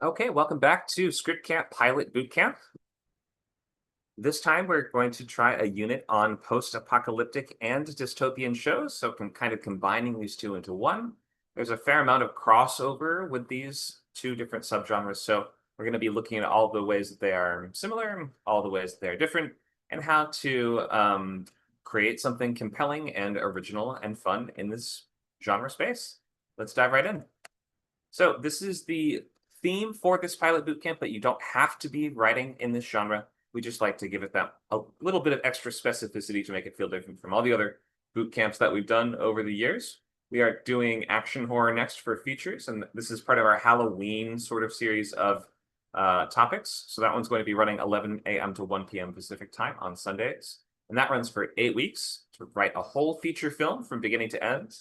Okay, welcome back to Script Camp Pilot Bootcamp. This time we're going to try a unit on post-apocalyptic and dystopian shows, so kind of combining these two into one. There's a fair amount of crossover with these two different subgenres, so we're going to be looking at all the ways that they are similar, all the ways that they are different, and how to create something compelling and original and fun in this genre space. Let's dive right in. So this is the theme for this pilot bootcamp, but you don't have to be writing in this genre. We just like to give it that a little bit of extra specificity to make it feel different from all the other boot camps that we've done over the years. We are doing action horror next for features, and this is part of our Halloween sort of series of topics. So that one's going to be running 11 a.m. to 1 p.m. Pacific time on Sundays. And that runs for 8 weeks to write a whole feature film from beginning to end.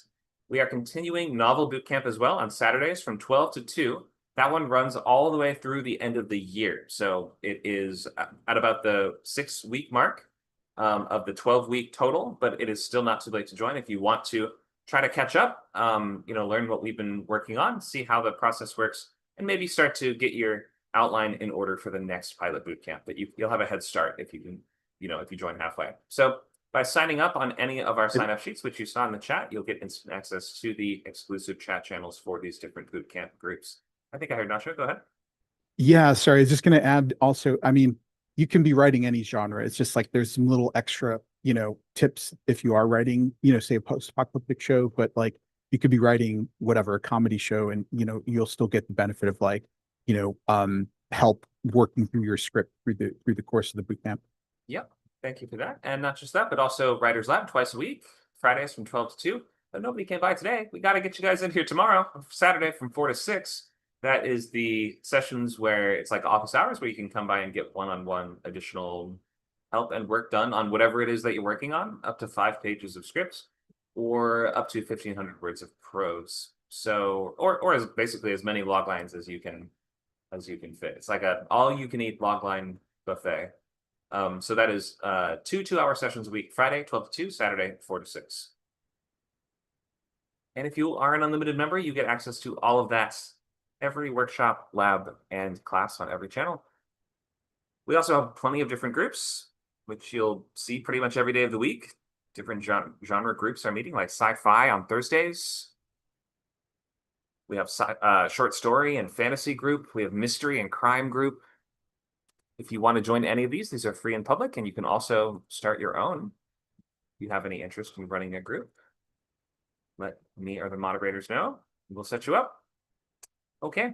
We are continuing novel bootcamp as well on Saturdays from 12 to 2. That one runs all the way through the end of the year. So it is at about the 6-week mark of the 12-week total, but it is still not too late to join if you want to try to catch up, learn what we've been working on, see how the process works, and maybe start to get your outline in order for the next pilot bootcamp. But you'll have a head start if you can, if you join halfway. So by signing up on any of our sign-up sheets, which you saw in the chat, you'll get instant access to the exclusive chat channels for these different bootcamp groups. I think I heard Nacho. Go ahead. Yeah, sorry. I was just going to add also, I mean, you can be writing any genre. It's just like there's some little extra, tips if you are writing, say a post-apocalyptic show, but like you could be writing whatever, a comedy show, and you'll still get the benefit of like, help working through your script through the course of the boot camp. Yep. Thank you for that. And not just that, but also Writers Lab twice a week, Fridays from 12 to 2. But nobody came by today. We got to get you guys in here tomorrow, Saturday from 4 to 6. That is the sessions where it's like office hours where you can come by and get one-on-one additional help and work done on whatever it is that you're working on, up to 5 pages of scripts or up to 1,500 words of prose. So, or as basically as many log lines as you can fit. It's like a all-you-can-eat log line buffet. So that is 2 2-hour sessions a week, Friday 12 to 2, Saturday 4 to 6. And if you are an unlimited member, you get access to all of that, every workshop, lab, and class on every channel. We also have plenty of different groups, which you'll see pretty much every day of the week. Different genre groups are meeting, like sci-fi on Thursdays. We have short story and fantasy group. We have mystery and crime group. If you want to join any of these are free and public, and you can also start your own. If you have any interest in running a group, let me or the moderators know. We'll set you up. Okay,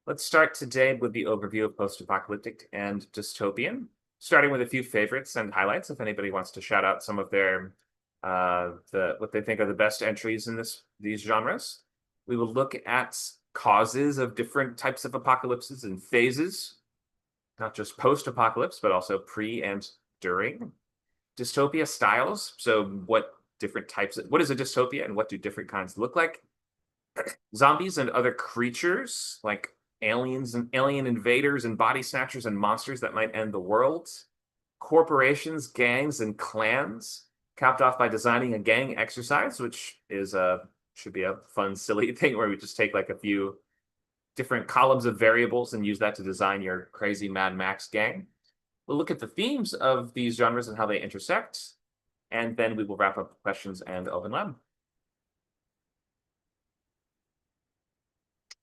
let's start today with the overview of post-apocalyptic and dystopian, starting with a few favorites and highlights. If anybody wants to shout out some of their what they think are the best entries in these genres. We will look at causes of different types of apocalypses and phases, not just post-apocalypse, but also pre and during. Dystopia styles, so what is a dystopia and what do different kinds look like? Zombies and other creatures, like aliens and alien invaders and body snatchers and monsters that might end the world. Corporations, gangs, and clans, capped off by designing a gang exercise, which should be a fun, silly thing where we just take like a few different columns of variables and use that to design your crazy Mad Max gang. We'll look at the themes of these genres and how they intersect, and then we will wrap up with questions and open lab.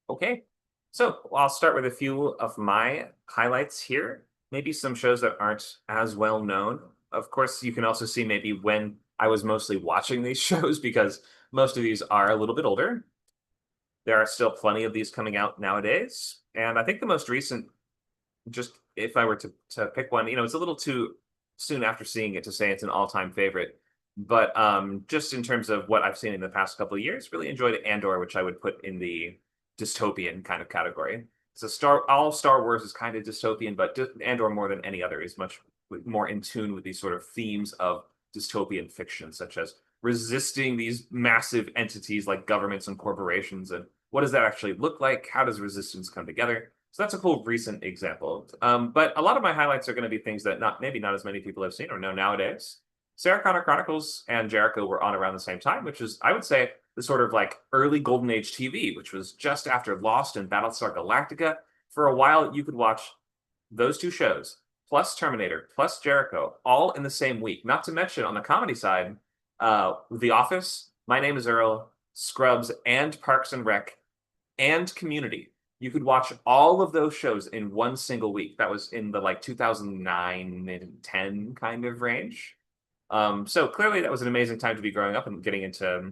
Okay, so I'll start with a few of my highlights here. Maybe some shows that aren't as well known. Of course, you can also see maybe when I was mostly watching these shows, because most of these are a little bit older. There are still plenty of these coming out nowadays. And I think the most recent, just if I were to pick one, it's a little too soon after seeing it to say it's an all-time favorite. But just in terms of what I've seen in the past couple of years, really enjoyed Andor, which I would put in the dystopian kind of category. So all Star Wars is kind of dystopian, but Andor more than any other is much more in tune with these sort of themes of dystopian fiction, such as resisting these massive entities like governments and corporations, and what does that actually look like? How does resistance come together? So that's a cool recent example. But a lot of my highlights are going to be things that maybe not as many people have seen or know nowadays. Sarah Connor Chronicles and Jericho were on around the same time, which is, I would say, the sort of like early golden age TV, which was just after Lost and Battlestar Galactica, for a while, you could watch those two shows, plus Terminator, plus Jericho, all in the same week. Not to mention on the comedy side, The Office, My Name is Earl, Scrubs, and Parks and Rec, and Community. You could watch all of those shows in one single week. That was in the like 2009 and 10 kind of range. So clearly that was an amazing time to be growing up and getting into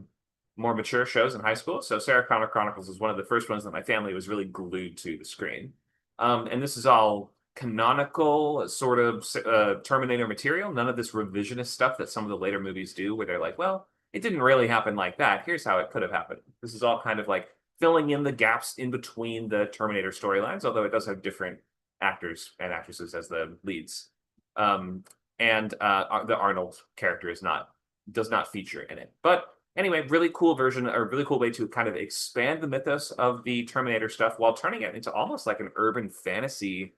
more mature shows in high school. So Sarah Connor Chronicles was one of the first ones that my family was really glued to the screen. And this is all canonical sort of Terminator material. None of this revisionist stuff that some of the later movies do, where they're like, well, it didn't really happen like that. Here's how it could have happened. This is all kind of like filling in the gaps in between the Terminator storylines, although it does have different actors and actresses as the leads. And the Arnold character does not feature in it. But anyway, really cool version, or really cool way to kind of expand the mythos of the Terminator stuff while turning it into almost like an urban fantasy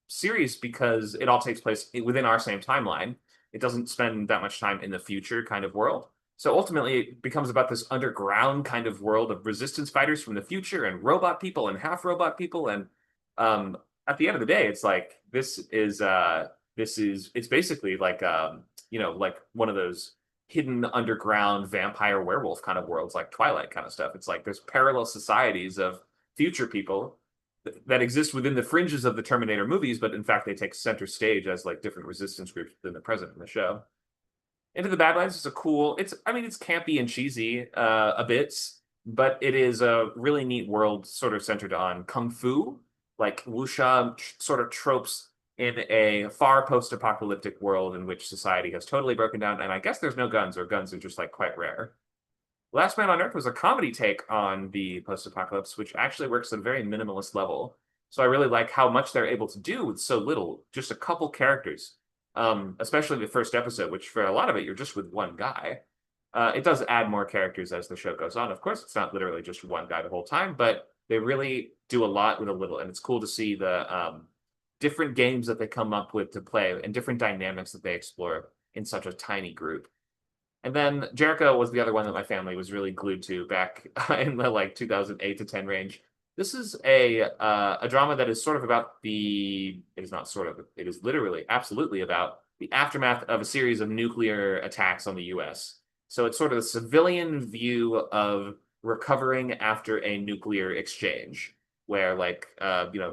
series, because it all takes place within our same timeline. It doesn't spend that much time in the future kind of world. So ultimately, it becomes about this underground kind of world of resistance fighters from the future and robot people and half robot people. And at the end of the day, it's like it's basically like like one of those hidden underground vampire werewolf kind of worlds, like Twilight kind of stuff. It's like there's parallel societies of future people that exist within the fringes of the Terminator movies, but in fact they take center stage as like different resistance groups within the present in the show. Into the Badlands is it's campy and cheesy a bit, but it is a really neat world sort of centered on kung fu, like wuxia sort of tropes in a far post-apocalyptic world in which society has totally broken down, and I guess there's no guns, or guns are just like quite rare. Last Man on Earth was a comedy take on the post-apocalypse, which actually works at a very minimalist level. So I really like how much they're able to do with so little, just a couple characters. Especially the first episode, which for a lot of it, you're just with one guy. It does add more characters as the show goes on. Of course, it's not literally just one guy the whole time, but they really do a lot with a little, and it's cool to see the different games that they come up with to play and different dynamics that they explore in such a tiny group. And then Jericho was the other one that my family was really glued to back in the like 2008 to 10 range. This is a drama that is sort of about it is not sort of, it is literally absolutely about the aftermath of a series of nuclear attacks on the US. So it's sort of a civilian view of recovering after a nuclear exchange, where like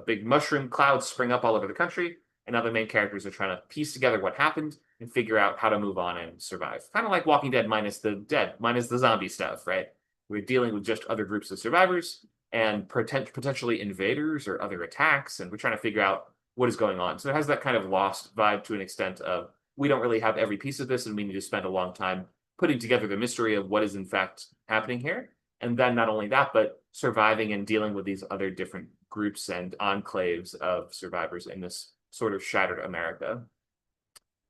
big mushroom clouds spring up all over the country, and other main characters are trying to piece together what happened and figure out how to move on and survive. Kind of like Walking Dead minus the zombie stuff, right? We're dealing with just other groups of survivors and potentially invaders or other attacks, and we're trying to figure out what is going on. So it has that kind of Lost vibe to an extent of we don't really have every piece of this, and we need to spend a long time putting together the mystery of what is in fact happening here. And then not only that, but surviving and dealing with these other different groups and enclaves of survivors in this sort of shattered America.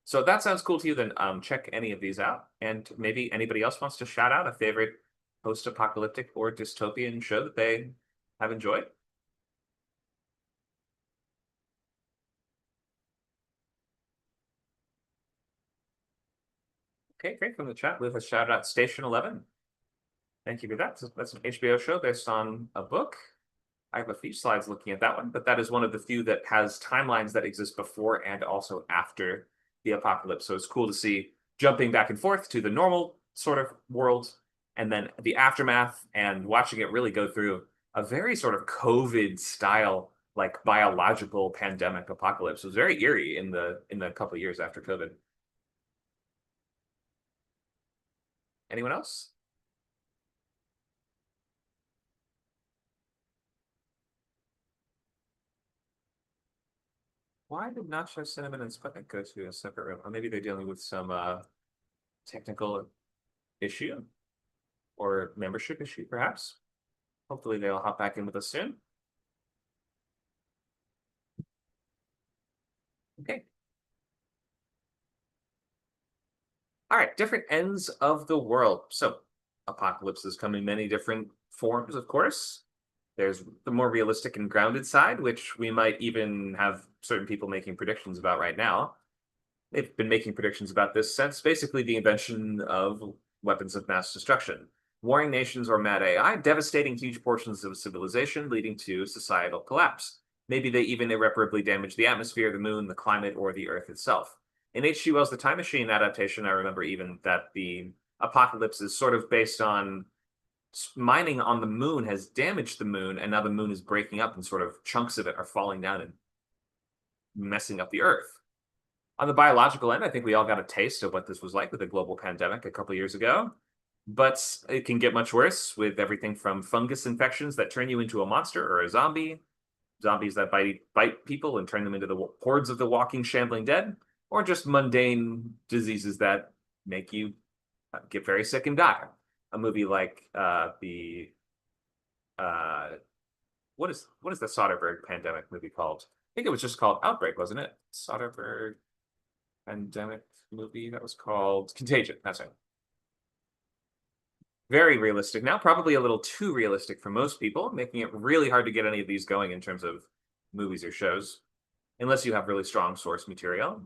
So if that sounds cool to you, then check any of these out. And maybe anybody else wants to shout out a favorite post-apocalyptic or dystopian show that they have enjoyed. Okay, great. From the chat, we have a shout out Station 11. Thank you for that. That's an HBO show based on a book. I have a few slides looking at that one, but that is one of the few that has timelines that exist before and also after the apocalypse. So it's cool to see jumping back and forth to the normal sort of world and then the aftermath, and watching it really go through a very sort of COVID style, like biological pandemic apocalypse. It was very eerie in the couple of years after COVID. Anyone else? Why did Nacho Cinnamon and Sputnik go to a separate room? Or maybe they're dealing with some technical issue or membership issue, perhaps. Hopefully they'll hop back in with us soon. Okay. All right, different ends of the world. So apocalypses come in many different forms, of course. There's the more realistic and grounded side, which we might even have certain people making predictions about right now. They've been making predictions about this since basically the invention of weapons of mass destruction. warring nations or mad AI, devastating huge portions of civilization, leading to societal collapse. Maybe they even irreparably damage the atmosphere, the moon, the climate, or the Earth itself. In H.G. Wells' The Time Machine adaptation, I remember even that the apocalypse is sort of based on mining on the moon has damaged the moon, and now the moon is breaking up and sort of chunks of it are falling down and messing up the Earth. On the biological end, I think we all got a taste of what this was like with a global pandemic a couple years ago. But it can get much worse with everything from fungus infections that turn you into a monster or a zombie, zombies that bite people and turn them into the hordes of the walking, shambling dead, or just mundane diseases that make you get very sick and die. A movie like the what is the Soderbergh pandemic movie called? I think it was just called Outbreak, wasn't it? Soderbergh pandemic movie that was called Contagion. That's right. Very realistic now, probably a little too realistic for most people, making it really hard to get any of these going in terms of movies or shows, unless you have really strong source material.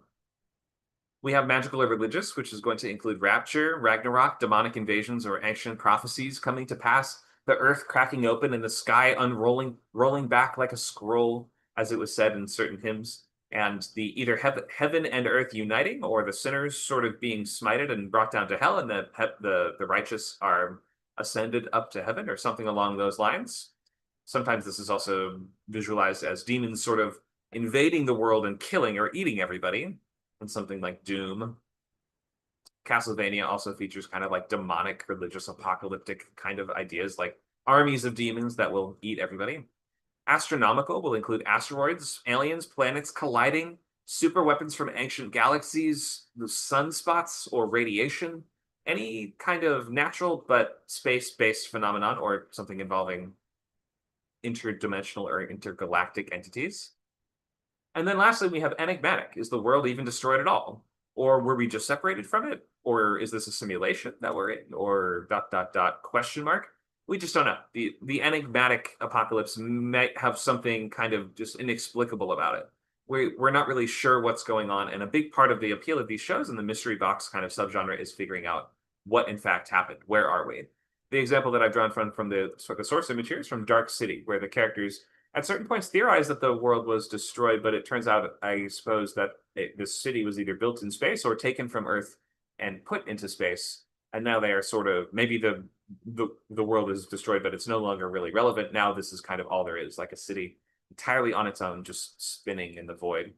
We have magical or religious, which is going to include rapture, Ragnarok, demonic invasions, or ancient prophecies coming to pass, the earth cracking open and the sky rolling back like a scroll, as it was said in certain hymns, and the either heaven and earth uniting, or the sinners sort of being smited and brought down to hell, and the righteous are ascended up to heaven, or something along those lines. Sometimes this is also visualized as demons sort of invading the world and killing or eating everybody, and something like Doom. Castlevania also features kind of like demonic, religious, apocalyptic kind of ideas, like armies of demons that will eat everybody. Astronomical will include asteroids, aliens, planets colliding, super weapons from ancient galaxies, the sunspots or radiation, any kind of natural but space-based phenomenon or something involving interdimensional or intergalactic entities. And then lastly, we have enigmatic. Is the world even destroyed at all? Or were we just separated from it? Or is this a simulation that we're in? Or ... question mark? We just don't know. The enigmatic apocalypse might have something kind of just inexplicable about it. We're not really sure what's going on. And a big part of the appeal of these shows and the mystery box kind of subgenre is figuring out what in fact happened. Where are we? The example that I've drawn from the source image is from Dark City, where the characters at certain points theorized that the world was destroyed, but it turns out, I suppose, that this city was either built in space or taken from Earth and put into space. And now they are sort of, maybe the world is destroyed, but it's no longer really relevant. Now this is kind of all there is, like a city entirely on its own, just spinning in the void.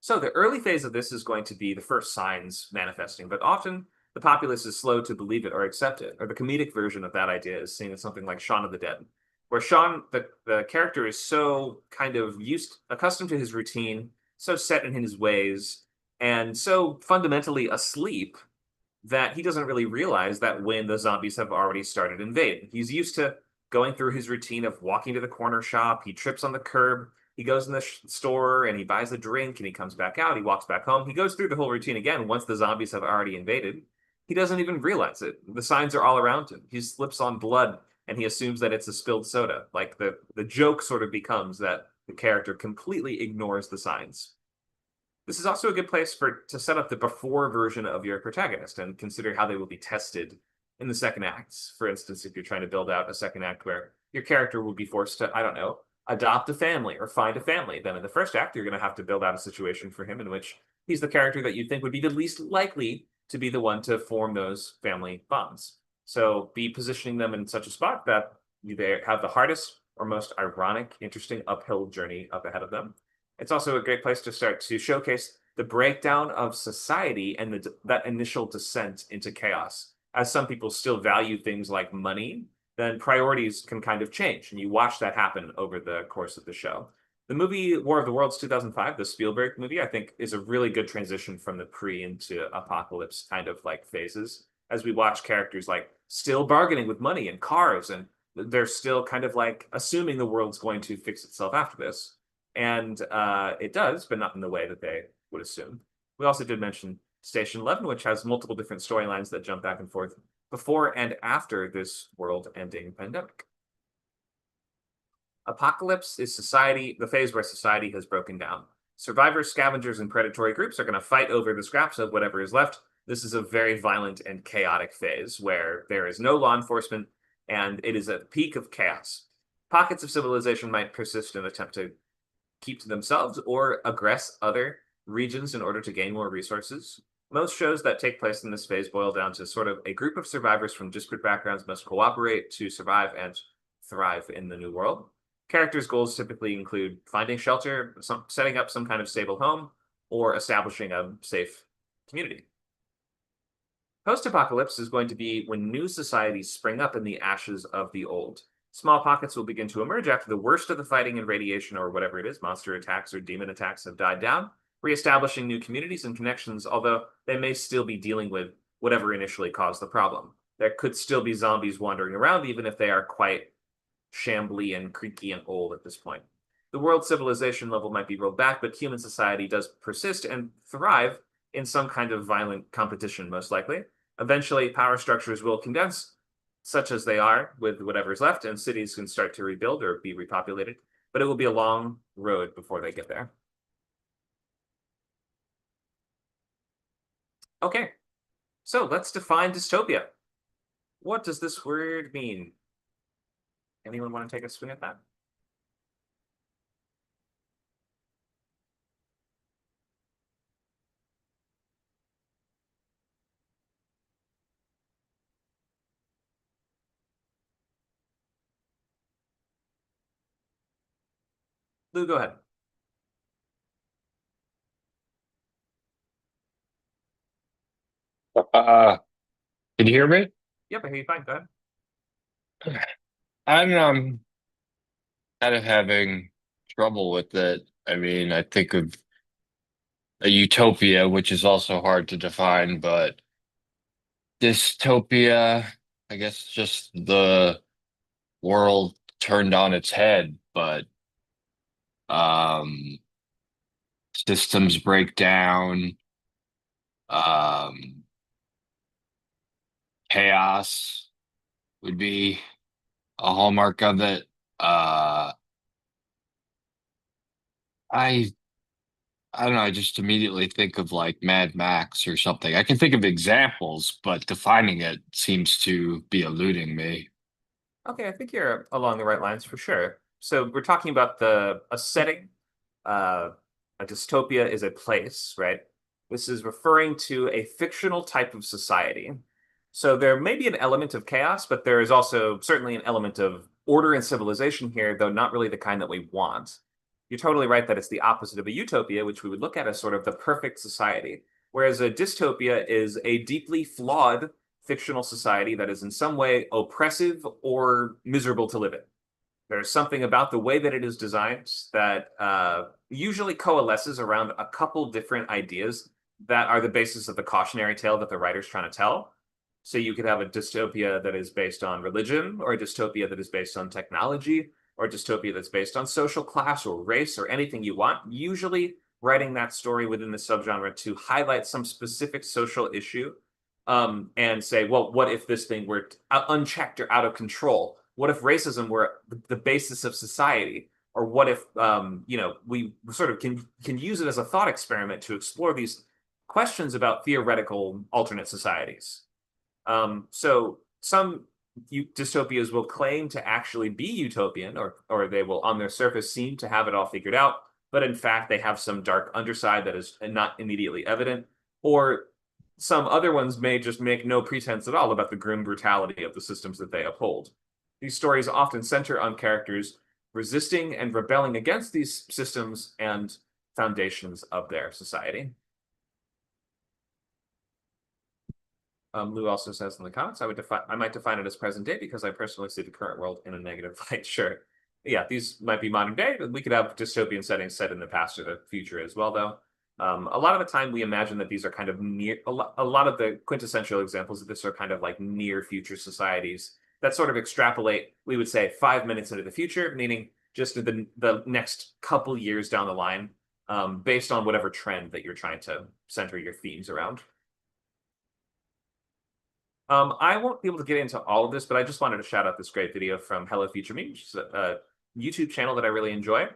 So the early phase of this is going to be the first signs manifesting, but often the populace is slow to believe it or accept it. Or the comedic version of that idea is seen as something like Shaun of the Dead, where Shaun, the character, is so kind of accustomed to his routine, so set in his ways, and so fundamentally asleep that he doesn't really realize that when the zombies have already started invading. He's used to going through his routine of walking to the corner shop. He trips on the curb. He goes in the store and he buys a drink and he comes back out. He walks back home. He goes through the whole routine again once the zombies have already invaded. He doesn't even realize it. The signs are all around him. He slips on blood and he assumes that it's a spilled soda. Like the joke sort of becomes that the character completely ignores the signs. This is also a good place to set up the before version of your protagonist and consider how they will be tested in the second acts. For instance, if you're trying to build out a second act where your character will be forced to, I don't know, adopt a family or find a family, then in the first act, you're going to have to build out a situation for him in which he's the character that you think would be the least likely to be the one to form those family bonds. So be positioning them in such a spot that they have the hardest or most ironic, interesting uphill journey up ahead of them. It's also a great place to start to showcase the breakdown of society and that initial descent into chaos. As some people still value things like money, then priorities can kind of change, and you watch that happen over the course of the show. The movie War of the Worlds 2005, the Spielberg movie, I think is a really good transition from the pre into apocalypse kind of like phases, as we watch characters like still bargaining with money and cars, and they're still kind of like assuming the world's going to fix itself after this. And it does, but not in the way that they would assume. We also did mention Station 11, which has multiple different storylines that jump back and forth before and after this world-ending pandemic. Apocalypse is society, the phase where society has broken down. Survivors, scavengers, and predatory groups are going to fight over the scraps of whatever is left, This is a very violent and chaotic phase where there is no law enforcement and it is a peak of chaos. Pockets of civilization might persist and attempt to keep to themselves or aggress other regions in order to gain more resources. Most shows that take place in this phase boil down to sort of a group of survivors from disparate backgrounds must cooperate to survive and thrive in the new world. Characters' goals typically include finding shelter, setting up some kind of stable home, or establishing a safe community. Post-apocalypse is going to be when new societies spring up in the ashes of the old. Small pockets will begin to emerge after the worst of the fighting and radiation or whatever it is, monster attacks or demon attacks have died down, reestablishing new communities and connections, although they may still be dealing with whatever initially caused the problem. There could still be zombies wandering around, even if they are quite shambly and creaky and old at this point. The world civilization level might be rolled back, but human society does persist and thrive in some kind of violent competition, most likely. Eventually, power structures will condense, such as they are with whatever's left, and cities can start to rebuild or be repopulated, but it will be a long road before they get there. Okay, so let's define dystopia. What does this word mean? Anyone want to take a swing at that? Lou, go ahead. Uh, can you hear me? Yep, I hear you fine. Go ahead. I'm kind of having trouble with it. I mean, I think of a utopia, which is also hard to define, but dystopia, I guess just the world turned on its head, but um systems break down, um chaos would be a hallmark of it. Uh I I don't know, I just immediately think of like Mad Max or something. I can think of examples, but defining it seems to be eluding me. Okay, I think you're along the right lines for sure. So we're talking about a setting. Uh, a dystopia is a place, right? This is referring to a fictional type of society. So there may be an element of chaos, but there is also certainly an element of order and civilization here, though not really the kind that we want. You're totally right that it's the opposite of a utopia, which we would look at as sort of the perfect society, whereas a dystopia is a deeply flawed fictional society that is in some way oppressive or miserable to live in. There's something about the way that it is designed that usually coalesces around a couple different ideas that are the basis of the cautionary tale that the writer's trying to tell. So you could have a dystopia that is based on religion, or a dystopia that is based on technology, or a dystopia that's based on social class or race or anything you want, usually writing that story within the subgenre to highlight some specific social issue, and say, well, what if this thing were unchecked or out of control? What if racism were the basis of society? Or what if we sort of can use it as a thought experiment to explore these questions about theoretical alternate societies? So some dystopias will claim to actually be utopian, or they will on their surface seem to have it all figured out, but in fact they have some dark underside that is not immediately evident. Or some other ones may just make no pretense at all about the grim brutality of the systems that they uphold. These stories often center on characters resisting and rebelling against these systems and foundations of their society. Lou also says in the comments, I might define it as present day because I personally see the current world in a negative light. Sure. Yeah, these might be modern day, but we could have dystopian settings set in the past or the future as well, though. A lot of the time we imagine that these are kind of a lot of the quintessential examples of this are kind of like near future societies that sort of extrapolate, we would say, 5 minutes into the future, meaning just the next couple years down the line, based on whatever trend that you're trying to center your themes around. I won't be able to get into all of this, but I just wanted to shout out this great video from Hello Future Me, which is a YouTube channel that I really enjoy.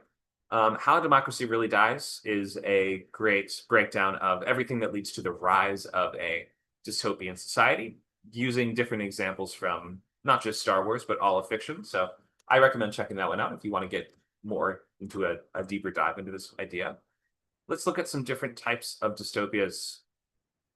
How Democracy Really Dies is a great breakdown of everything that leads to the rise of a dystopian society, using different examples from not just Star Wars, but all of fiction. So I recommend checking that one out if you want to get more into a deeper dive into this idea. Let's look at some different types of dystopias.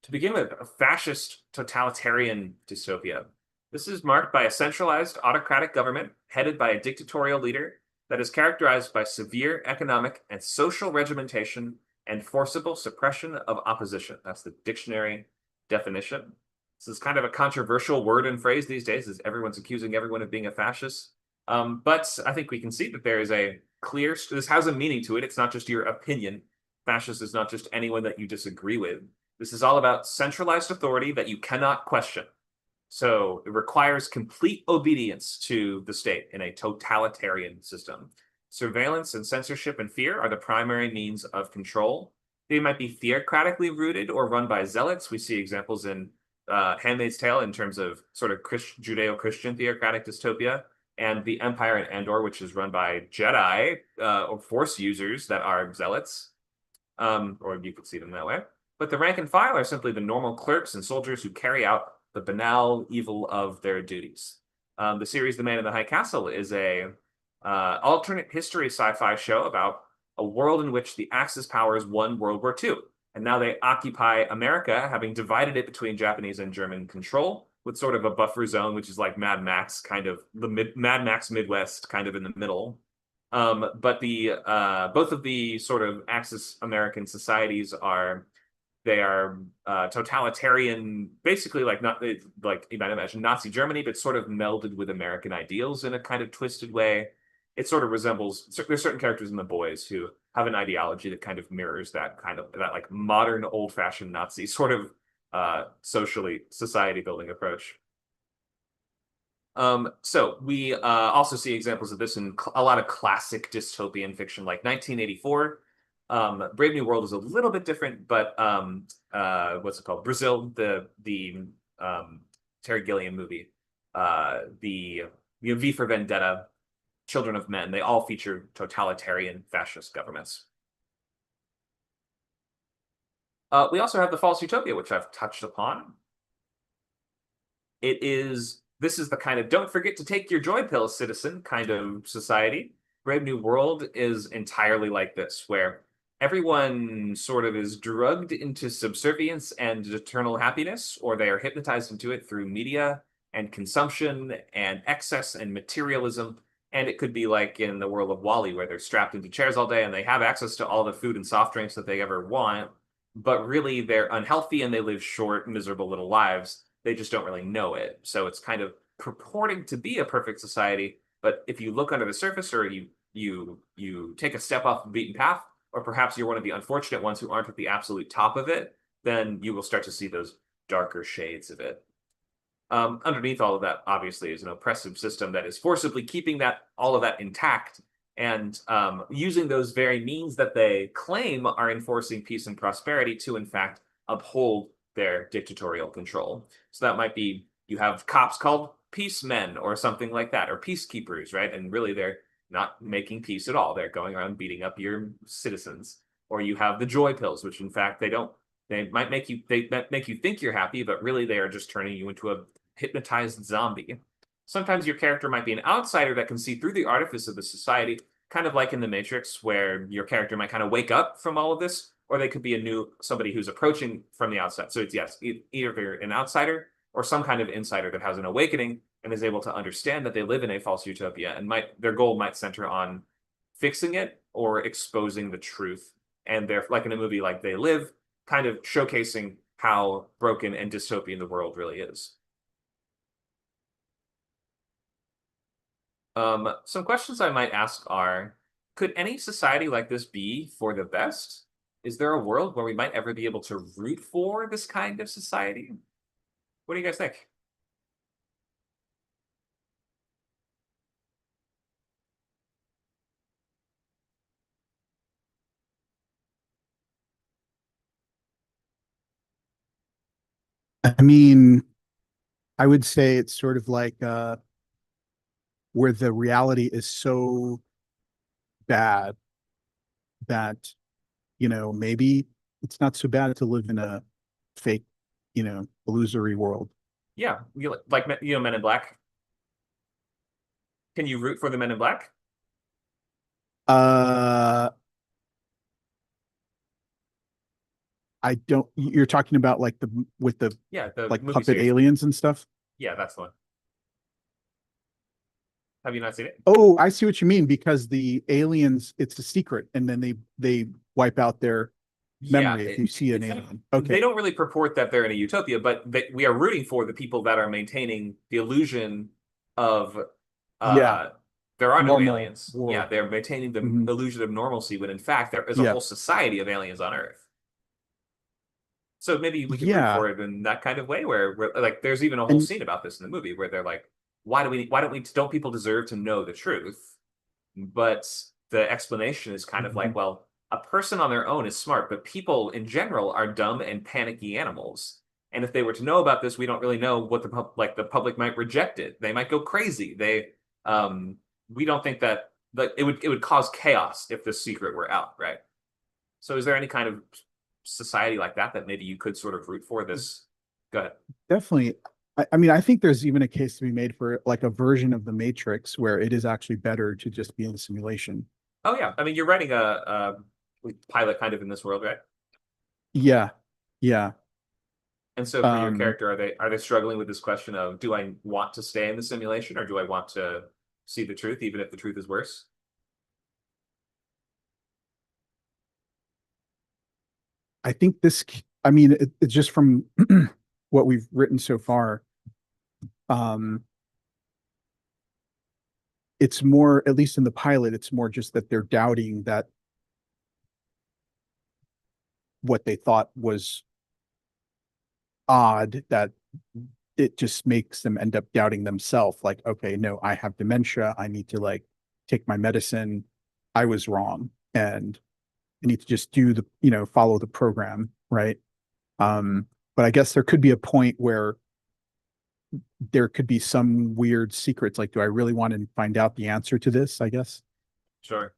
To begin with, a fascist totalitarian dystopia. This is marked by a centralized autocratic government headed by a dictatorial leader that is characterized by severe economic and social regimentation and forcible suppression of opposition. That's the dictionary definition. This is kind of a controversial word and phrase these days, as everyone's accusing everyone of being a fascist. But I think we can see that there is a clear, this has a meaning to it. It's not just your opinion. Fascist is not just anyone that you disagree with. This is all about centralized authority that you cannot question. So it requires complete obedience to the state in a totalitarian system. Surveillance and censorship and fear are the primary means of control. They might be theocratically rooted or run by zealots. We see examples in Handmaid's Tale in terms of sort of Judeo-Christian theocratic dystopia, and the Empire in Andor, which is run by Jedi or Force users that are zealots, or you could see them that way. But the rank and file are simply the normal clerks and soldiers who carry out the banal evil of their duties. The series The Man in the High Castle is a alternate history sci-fi show about a world in which the Axis powers won World War II. And now they occupy America, having divided it between Japanese and German control, with sort of a buffer zone, which is like Mad Max, kind of the Mad Max Midwest, kind of in the middle. But the both of the sort of Axis American societies are totalitarian, basically like not like you might imagine Nazi Germany, but sort of melded with American ideals in a kind of twisted way. It sort of resembles, there's certain characters in The Boys who have an ideology that kind of mirrors that kind of that like modern old-fashioned Nazi sort of society building approach. So we also see examples of this in a lot of classic dystopian fiction, like 1984. Brave New World is a little bit different, but what's it called? Brazil, the Terry Gilliam movie, V for Vendetta, Children of Men, they all feature totalitarian fascist governments. We also have the false utopia, which I've touched upon. This is the kind of don't forget to take your joy pill, citizen kind of society. Brave New World is entirely like this, where everyone sort of is drugged into subservience and eternal happiness, or they are hypnotized into it through media and consumption and excess and materialism. And it could be like in the world of Wall-E, where they're strapped into chairs all day and they have access to all the food and soft drinks that they ever want, but really they're unhealthy and they live short, miserable little lives. They just don't really know it. So it's kind of purporting to be a perfect society, but if you look under the surface, or you take a step off the beaten path, or perhaps you're one of the unfortunate ones who aren't at the absolute top of it, then you will start to see those darker shades of it. Underneath all of that, obviously, is an oppressive system that is forcibly keeping all of that intact, and using those very means that they claim are enforcing peace and prosperity to, in fact, uphold their dictatorial control. So that might be, you have cops called peacemen or something like that, or peacekeepers, right? And really they're not making peace at all. They're going around beating up your citizens. Or you have the joy pills, which in fact they might make you think you're happy, but really they are just turning you into a hypnotized zombie. Sometimes your character might be an outsider that can see through the artifice of the society, kind of like in The Matrix, where your character might kind of wake up from all of this, or they could be somebody who's approaching from the outside. So it's, yes, either an outsider or some kind of insider that has an awakening and is able to understand that they live in a false utopia, and their goal might center on fixing it or exposing the truth. And they're, like in a movie like They Live, kind of showcasing how broken and dystopian the world really is. Some questions I might ask are, could any society like this be for the best? Is there a world where we might ever be able to root for this kind of society? What do you guys think? I mean, I would say it's sort of like where the reality is so bad that, maybe it's not so bad to live in a fake, illusory world. Yeah, like Men in Black. Can you root for the Men in Black? Uh, I don't. You're talking about like with the Yeah, the like movie puppet series. aliens and stuff. Yeah, that's the one. Have you not seen it? Oh, I see what you mean because the aliens, it's a secret, and then they wipe out their Yeah, memory if you see an it's kind of, alien. they Okay. don't really purport that they're in a utopia, but we are rooting for the people that are maintaining the illusion of Yeah. uh there are no Normal aliens. Yeah, world. they're maintaining the Hmm. illusion of normalcy when in fact there is a Yeah. whole society of aliens on Earth. So maybe we could root Yeah. for it in that kind of way where like there's even a whole And scene about this in the movie where they're like, don't people deserve to know the truth? But the explanation is kind of like, mhm. well, a person on their own is smart, but people in general are dumb and panicky animals. And if they were to know about this, we don't really know what the public might reject it. They might go crazy. We don't think that it would cause chaos if the secret were out, right? So is there any kind of society like that maybe you could sort of root for this? Go ahead. Definitely. I mean, I think there's even a case to be made for like a version of the Matrix where it is actually better to just be in a simulation. Oh yeah, I mean you're writing a pilot kind of in this world, right? Yeah. Yeah. And so for your Um, character, are they struggling with this question of do I want to stay in the simulation or do I want to see the truth, even if the truth is worse? I think I mean, it's just from what we've written so far. Um, it's more, at least in the pilot, it's more just that they're doubting that what they thought was odd, that it just makes them end up doubting themselves. Like, okay, no, I have dementia. I need to like take my medicine. I was wrong. And I need to just do follow the program. Right. But I guess there could be a point where there could be some weird secrets. Like, do I really want to find out the answer to this? I guess. Sure.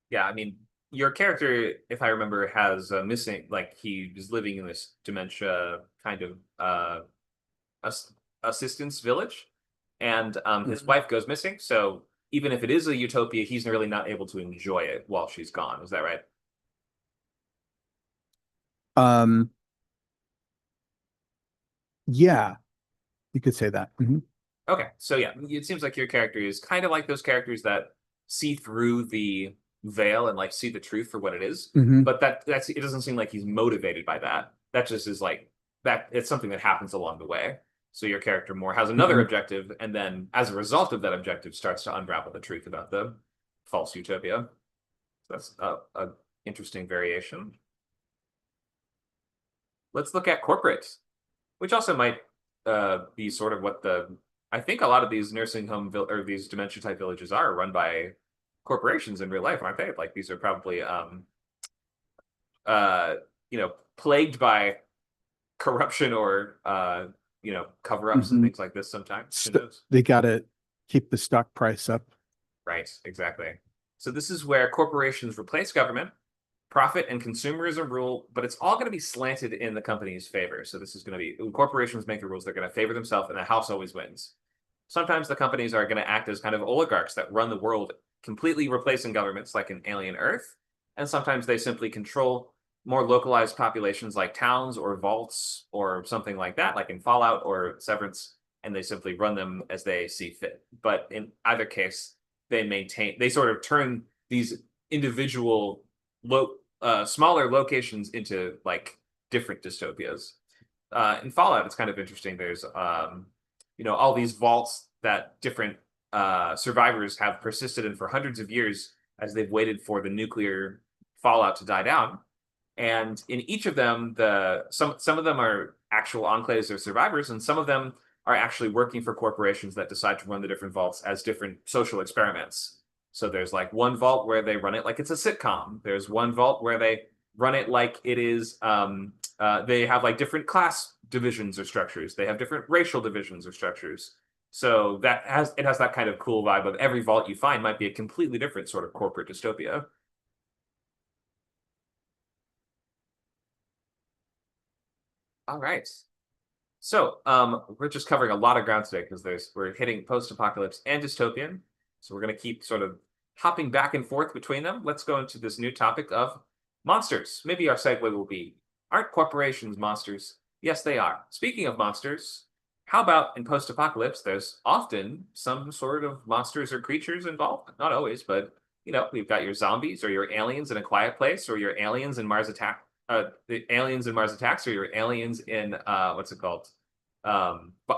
Yeah, I mean, your character, if I remember, has missing, like he is living in this dementia kind of ass assistance village, and his Mhm. wife goes missing. So even if it is a utopia, he's really not able to enjoy it while she's gone. Is that right? Um, yeah, you could say that. Mhm. Okay, so yeah, it seems like your character is kind of like those characters that see through the veil and like see the truth for what it is. Mhm. But that's it doesn't seem like he's motivated by that. That just is like that it's something that happens along the way. So your character more has another Mhm. objective, and then as a result of that objective, starts to unravel the truth about the false utopia. So that's a interesting variation. Let's look at corporate, which also might be sort of what the I think a lot of these nursing home or these dementia type villages are run by corporations in real life, aren't they? Like these are probably uh plagued by corruption or cover-ups and Mhm. things like this sometimes. Who St knows? they gotta keep the stock price up. Right, exactly. So this is where corporations replace government, profit and consumerism rule, but it's all going to be slanted in the company's favor. So this is going to be when corporations make the rules, they're going to favor themselves, and the house always wins. Sometimes the companies are going to act as kind of oligarchs that run the world, completely replacing governments like an alien Earth. And sometimes they simply control more localized populations like towns or vaults or something like that, like in Fallout or Severance, and they simply run them as they see fit. But in either case, they sort of turn these individual smaller locations into like different dystopias. In Fallout, it's kind of interesting. There's all these vaults that different survivors have persisted in for hundreds of years as they've waited for the nuclear fallout to die down. And in each of them, some of them are actual enclaves of survivors, and some of them are actually working for corporations that decide to run the different vaults as different social experiments. So there's like one vault where they run it like it's a sitcom. There's one vault where they run it like it is. They have like different class divisions or structures. They have different racial divisions or structures. So it has that kind of cool vibe of every vault you find might be a completely different sort of corporate dystopia. All right. So, we're just covering a lot of ground today because we're hitting post-apocalypse and dystopian. So we're going to keep sort of hopping back and forth between them. Let's go into this new topic of monsters. Maybe our segue will be, aren't corporations monsters? Yes, they are. Speaking of monsters, how about in post-apocalypse, there's often some sort of monsters or creatures involved. Not always, but we've got your zombies or your aliens in A Quiet Place or your aliens in Mars Attack. The aliens in Mars Attacks or your aliens in what's it called?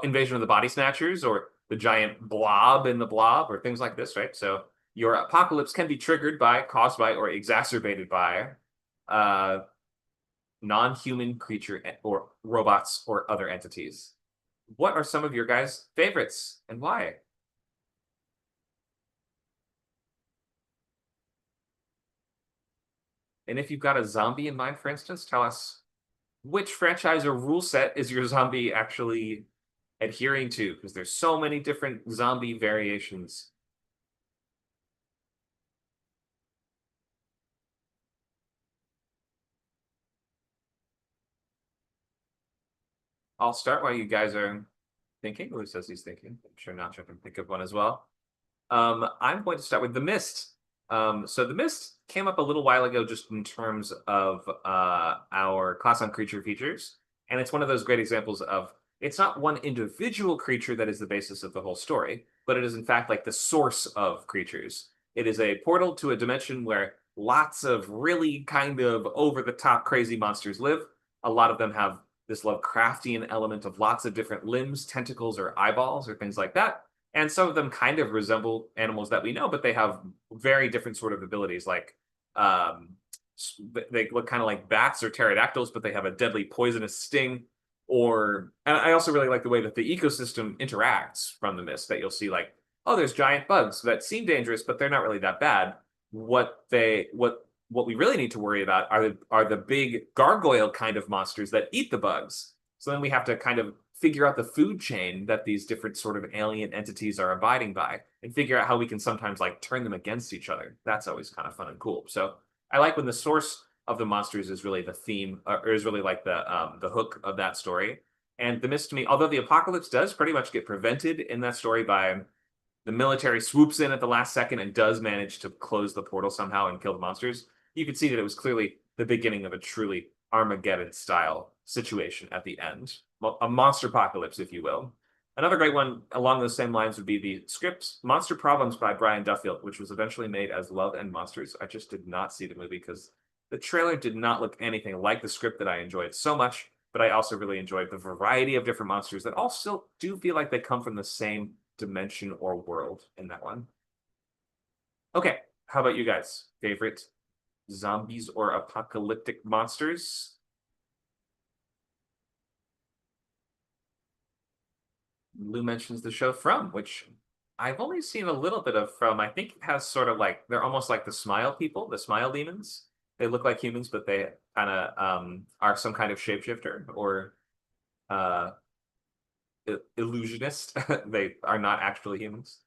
Invasion of the Body Snatchers or the giant blob in the Blob or things like this, right? So your apocalypse can be triggered by, caused by, or exacerbated by non-human creature or robots or other entities. What are some of your guys' favorites and why? And if you've got a zombie in mind, for instance, tell us which franchise or rule set is your zombie actually adhering to? Because there's so many different zombie variations. I'll start while you guys are thinking. Who says he's thinking? I'm sure Nacho can think of one as well. I'm going to start with The Mist. So The Mist came up a little while ago just in terms of our class on creature features. And it's one of those great examples of it's not one individual creature that is the basis of the whole story, but it is in fact like the source of creatures. It is a portal to a dimension where lots of really kind of over-the-top crazy monsters live. A lot of them have this Lovecraftian element of lots of different limbs, tentacles, or eyeballs, or things like that. And some of them kind of resemble animals that we know, but they have very different sort of abilities. Like they look kind of like bats or pterodactyls, but they have a deadly poisonous sting. And I also really like the way that the ecosystem interacts from The Mist. That you'll see like, oh, there's giant bugs that seem dangerous, but they're not really that bad. What we really need to worry about are the big gargoyle kind of monsters that eat the bugs. So then we have to kind of figure out the food chain that these different sort of alien entities are abiding by and figure out how we can sometimes like turn them against each other. That's always kind of fun and cool. So I like when the source of the monsters is really the theme or is really like the hook of that story. And The Mist to me, although the apocalypse does pretty much get prevented in that story by the military swoops in at the last second and does manage to close the portal somehow and kill the monsters, you could see that it was clearly the beginning of a truly Armageddon style situation at the end. A monster apocalypse, if you will. Another great one along those same lines would be the script Monster Problems by Brian Duffield, which was eventually made as Love and Monsters. I just did not see the movie because the trailer did not look anything like the script that I enjoyed so much, but I also really enjoyed the variety of different monsters that all still do feel like they come from the same dimension or world in that one. Okay, how about you guys? Favorite zombies or apocalyptic monsters? Lou mentions the show From, which I've only seen a little bit of From. I think it has sort of like, they're almost like the Smile people, the Smile demons. They look like humans, but they kind of are some kind of shapeshifter or illusionist. They are not actually humans.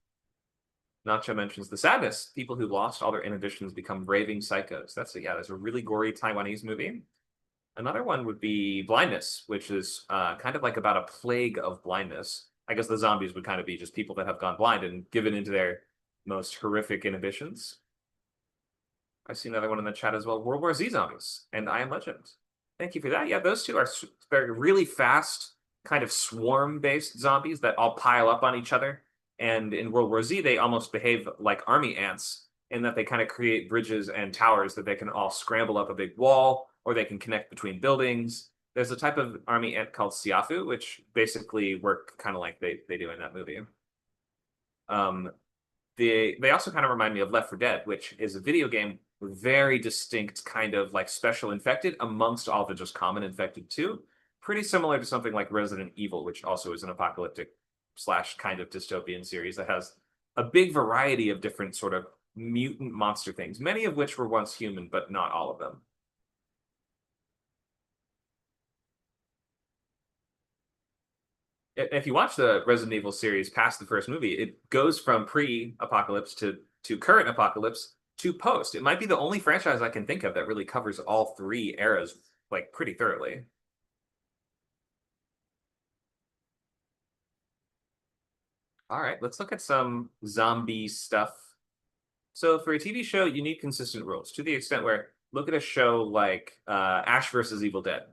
Nacho mentions the sadness. People who lost all their inhibitions become raving psychos. That's a really gory Taiwanese movie. Another one would be Blindness, which is kind of like about a plague of blindness. I guess the zombies would kind of be just people that have gone blind and given into their most horrific inhibitions. I see another one in the chat as well. World War Z zombies and I Am Legend. Thank you for that. Yeah, those two are very really fast, kind of swarm-based zombies that all pile up on each other. And in World War Z, they almost behave like army ants in that they kind of create bridges and towers that they can all scramble up a big wall or they can connect between buildings. There's a type of army ant called Siafu, which basically work kind of like they do in that movie. They also kind of remind me of Left 4 Dead, which is a video game with very distinct kind of like special infected amongst all the just common infected too. Pretty similar to something like Resident Evil, which also is an apocalyptic / kind of dystopian series that has a big variety of different sort of mutant monster things, many of which were once human, but not all of them. If you watch the Resident Evil series past the first movie, it goes from pre-apocalypse to current apocalypse to post. It might be the only franchise I can think of that really covers all three eras like pretty thoroughly. All right, let's look at some zombie stuff. So for a TV show, you need consistent rules to the extent where look at a show like Ash versus Evil Dead.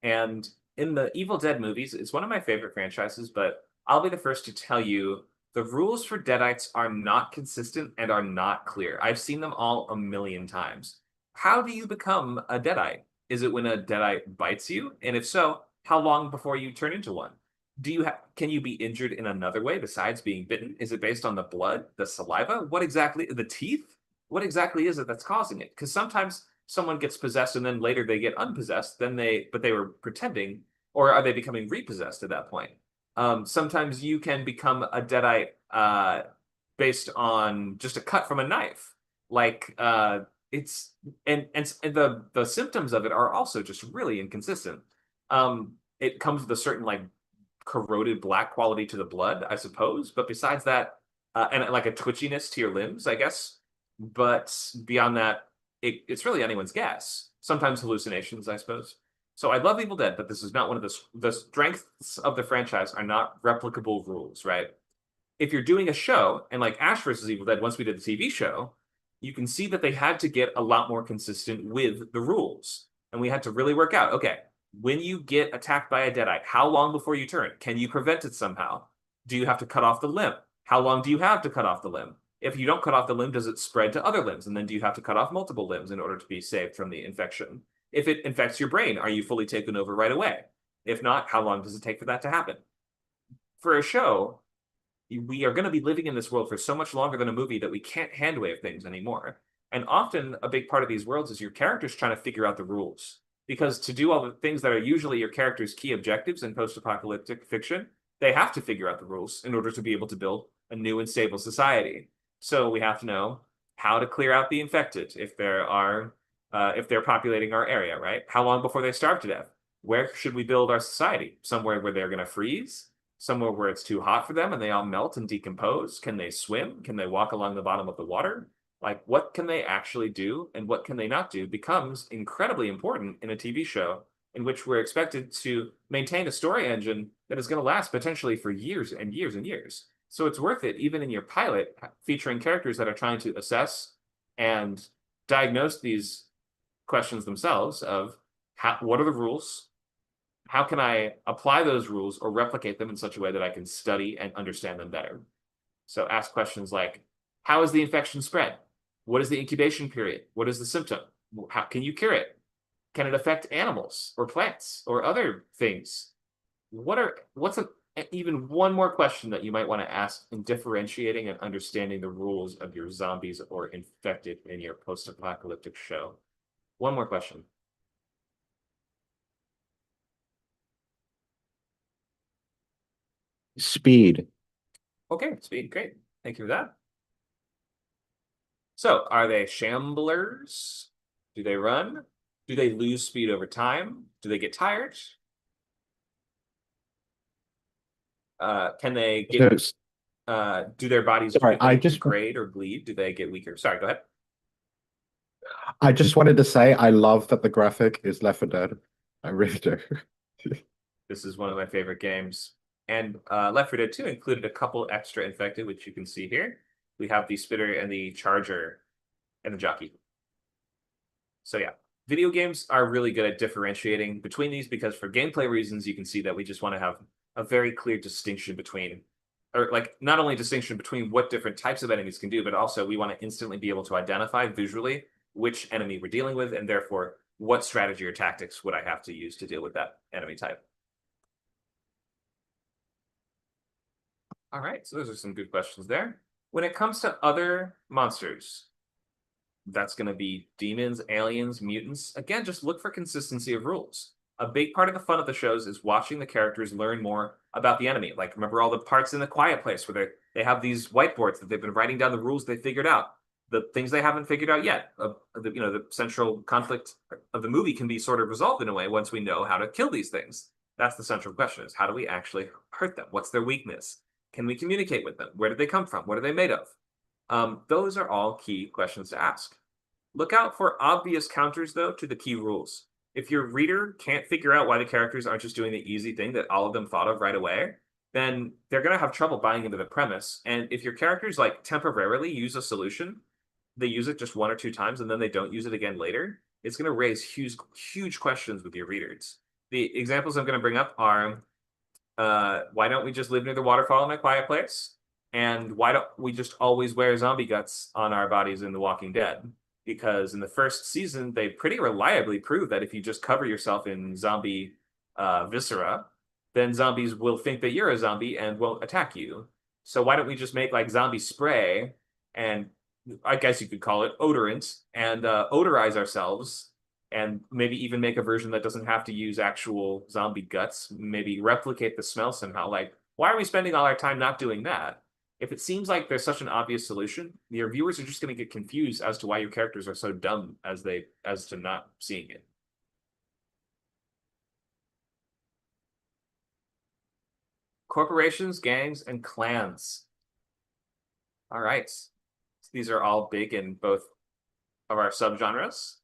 And in the Evil Dead movies, it's one of my favorite franchises, but I'll be the first to tell you the rules for Deadites are not consistent and are not clear. I've seen them all a million times. How do you become a Deadite? Is it when a Deadite bites you? And if so, how long before you turn into one? Can you be injured in another way besides being bitten? Is it based on the blood, the saliva? What exactly, the teeth? What exactly is it that's causing it? Because sometimes someone gets possessed and then later they get unpossessed, but they were pretending, or are they becoming repossessed at that point? Sometimes you can become a Deadite based on just a cut from a knife. Like it's and the symptoms of it are also just really inconsistent. It comes with a certain like corroded black quality to the blood, I suppose. But besides that, and like a twitchiness to your limbs, I guess. But beyond that, it's really anyone's guess. Sometimes hallucinations, I suppose. So I love Evil Dead, but this is not one of the strengths of the franchise are not replicable rules, right? If you're doing a show, and like Ash versus Evil Dead, once we did the TV show, you can see that they had to get a lot more consistent with the rules. And we had to really work out, okay, when you get attacked by a Deadite, how long before you turn? Can you prevent it somehow? Do you have to cut off the limb? How long do you have to cut off the limb? If you don't cut off the limb, does it spread to other limbs? And then do you have to cut off multiple limbs in order to be saved from the infection? If it infects your brain, are you fully taken over right away? If not, how long does it take for that to happen? For a show, we are going to be living in this world for so much longer than a movie that we can't handwave things anymore. And often a big part of these worlds is your characters trying to figure out the rules. Because to do all the things that are usually your character's key objectives in post-apocalyptic fiction, they have to figure out the rules in order to be able to build a new and stable society. So we have to know how to clear out the infected if they're populating our area, right? How long before they starve to death? Where should we build our society? Somewhere where they're going to freeze? Somewhere where it's too hot for them and they all melt and decompose? Can they swim? Can they walk along the bottom of the water? Like, what can they actually do and what can they not do becomes incredibly important in a TV show in which we're expected to maintain a story engine that is going to last potentially for years and years and years. So it's worth it, even in your pilot, featuring characters that are trying to assess and diagnose these questions themselves of what are the rules? How can I apply those rules or replicate them in such a way that I can study and understand them better? So ask questions like, how is the infection spread? What is the incubation period? What is the symptom? How can you cure it? Can it affect animals or plants or other things? Even one more question that you might want to ask in differentiating and understanding the rules of your zombies or infected in your post-apocalyptic show? One more question. Speed. Okay, speed, great. Thank you for that. So, are they shamblers? Do they run? Do they lose speed over time? Do they get tired? Can they get? Do their bodies degrade or bleed? Do they get weaker? Sorry, go ahead. I just wanted to say I love that the graphic is Left 4 Dead. I really do. This is one of my favorite games. And Left 4 Dead 2 included a couple extra infected, which you can see here. We have the spitter and the charger and the jockey. So yeah, video games are really good at differentiating between these because for gameplay reasons, you can see that we just want to have a very clear distinction between, or like not only distinction between what different types of enemies can do, but also we want to instantly be able to identify visually which enemy we're dealing with, and therefore what strategy or tactics would I have to use to deal with that enemy type. All right, so those are some good questions there. When it comes to other monsters, that's going to be demons, aliens, mutants. Again, just look for consistency of rules. A big part of the fun of the shows is watching the characters learn more about the enemy. Like, remember all the parts in The Quiet Place where they have these whiteboards that they've been writing down the rules they figured out, the things they haven't figured out yet. The central conflict of the movie can be sort of resolved in a way once we know how to kill these things. That's the central question: is how do we actually hurt them? What's their weakness? Can we communicate with them? Where did they come from? What are they made of? Those are all key questions to ask. Look out for obvious counters, though, to the key rules. If your reader can't figure out why the characters aren't just doing the easy thing that all of them thought of right away, then they're going to have trouble buying into the premise. And if your characters like temporarily use a solution, they use it just 1 or 2 times and then they don't use it again later, it's going to raise huge questions with your readers. The examples I'm going to bring up are why don't we just live near the waterfall in a quiet place? And why don't we just always wear zombie guts on our bodies in The Walking Dead? Because in the first season, they pretty reliably prove that if you just cover yourself in zombie viscera, then zombies will think that you're a zombie and won't attack you. So why don't we just make like zombie spray and I guess you could call it odorant and odorize ourselves and maybe even make a version that doesn't have to use actual zombie guts, maybe replicate the smell somehow. Like, why are we spending all our time not doing that? If it seems like there's such an obvious solution, your viewers are just going to get confused as to why your characters are so dumb as to not seeing it. Corporations, gangs, and clans. All right. These are all big in both of our subgenres.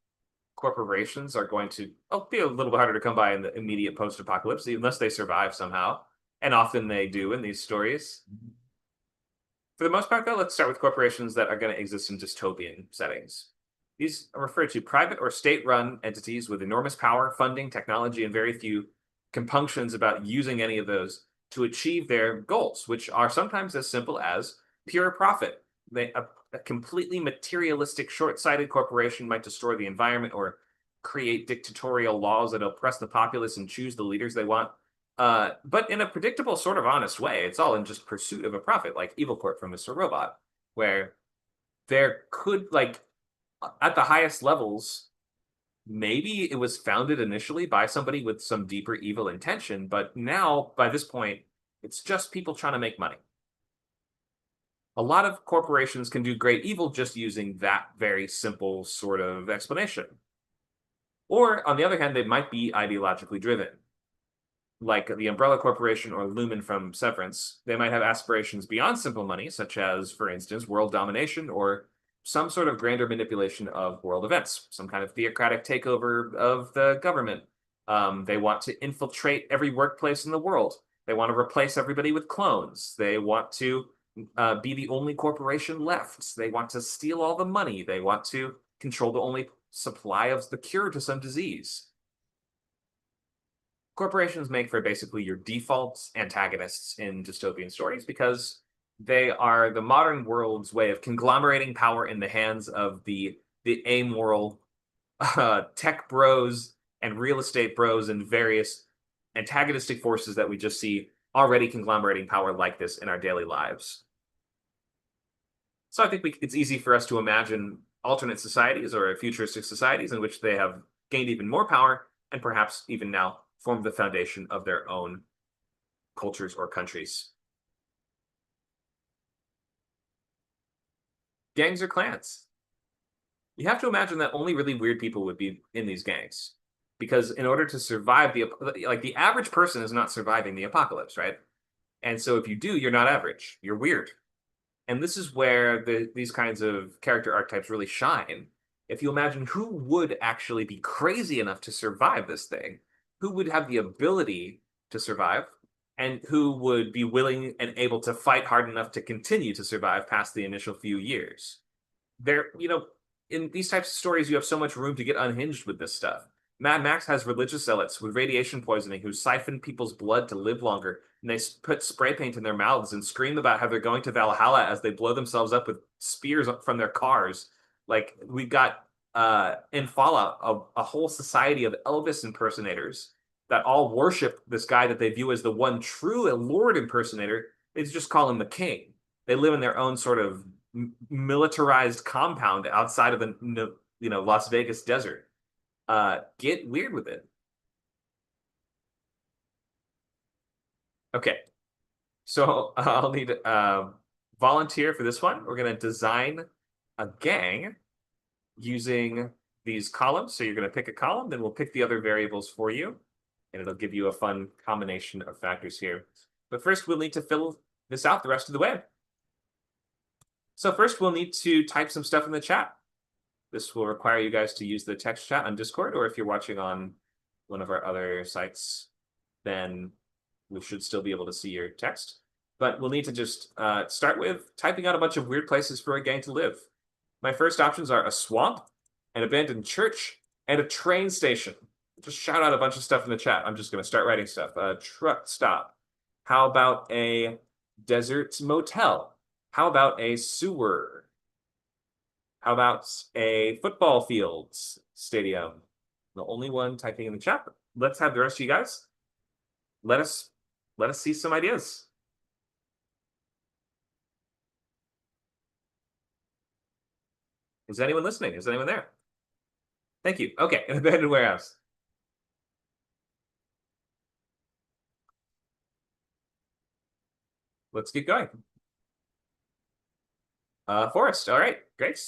Corporations are going to be a little bit harder to come by in the immediate post-apocalypse, unless they survive somehow. And often they do in these stories. For the most part, though, let's start with corporations that are going to exist in dystopian settings. These are referred to private or state-run entities with enormous power, funding, technology, and very few compunctions about using any of those to achieve their goals, which are sometimes as simple as pure profit. A completely materialistic, short-sighted corporation might destroy the environment or create dictatorial laws that oppress the populace and choose the leaders they want. But in a predictable, sort of honest way. It's all in just pursuit of a profit, like Evil Corp from Mr. Robot, where there could, like, at the highest levels, maybe it was founded initially by somebody with some deeper evil intention, but now, by this point, it's just people trying to make money. A lot of corporations can do great evil just using that very simple sort of explanation. Or, on the other hand, they might be ideologically driven. Like the Umbrella Corporation or Lumen from Severance, they might have aspirations beyond simple money, such as, for instance, world domination or some sort of grander manipulation of world events, some kind of theocratic takeover of the government. They want to infiltrate every workplace in the world. They want to replace everybody with clones. They want to be the only corporation left. They want to steal all the money. They want to control the only supply of the cure to some disease. Corporations make for basically your default antagonists in dystopian stories because they are the modern world's way of conglomerating power in the hands of the amoral tech bros and real estate bros and various antagonistic forces that we just see already conglomerating power like this in our daily lives. So I think it's easy for us to imagine alternate societies or futuristic societies in which they have gained even more power and perhaps even now form the foundation of their own cultures or countries. Gangs or clans. You have to imagine that only really weird people would be in these gangs. Because in order to survive the average person is not surviving the apocalypse, right? And so if you do, you're not average. You're weird. And this is where these kinds of character archetypes really shine. If you imagine who would actually be crazy enough to survive this thing, who would have the ability to survive, and who would be willing and able to fight hard enough to continue to survive past the initial few years. In these types of stories, you have so much room to get unhinged with this stuff. Mad Max has religious zealots with radiation poisoning who siphon people's blood to live longer, and they put spray paint in their mouths and scream about how they're going to Valhalla as they blow themselves up with spears from their cars. Like, we got in Fallout a whole society of Elvis impersonators that all worship this guy that they view as the one true Lord impersonator. They just call him the king. They live in their own sort of militarized compound outside of the Las Vegas desert. Get weird with it. Okay, so I'll need a volunteer for this one. We're going to design a gang using these columns. So you're going to pick a column, then we'll pick the other variables for you, and it'll give you a fun combination of factors here. But first, we'll need to fill this out the rest of the way. So first, we'll need to type some stuff in the chat. This will require you guys to use the text chat on Discord, or if you're watching on one of our other sites, then we should still be able to see your text. But we'll need to just start with typing out a bunch of weird places for a gang to live. My first options are a swamp, an abandoned church, and a train station. Just shout out a bunch of stuff in the chat. I'm just going to start writing stuff. A truck stop. How about a desert motel? How about a sewer? How about a football field stadium? The only one typing in the chat. Let's have the rest of you guys. Let us see some ideas. Is anyone listening? Is anyone there? Thank you. Okay, an abandoned warehouse. Let's keep going. Forest. All right, great.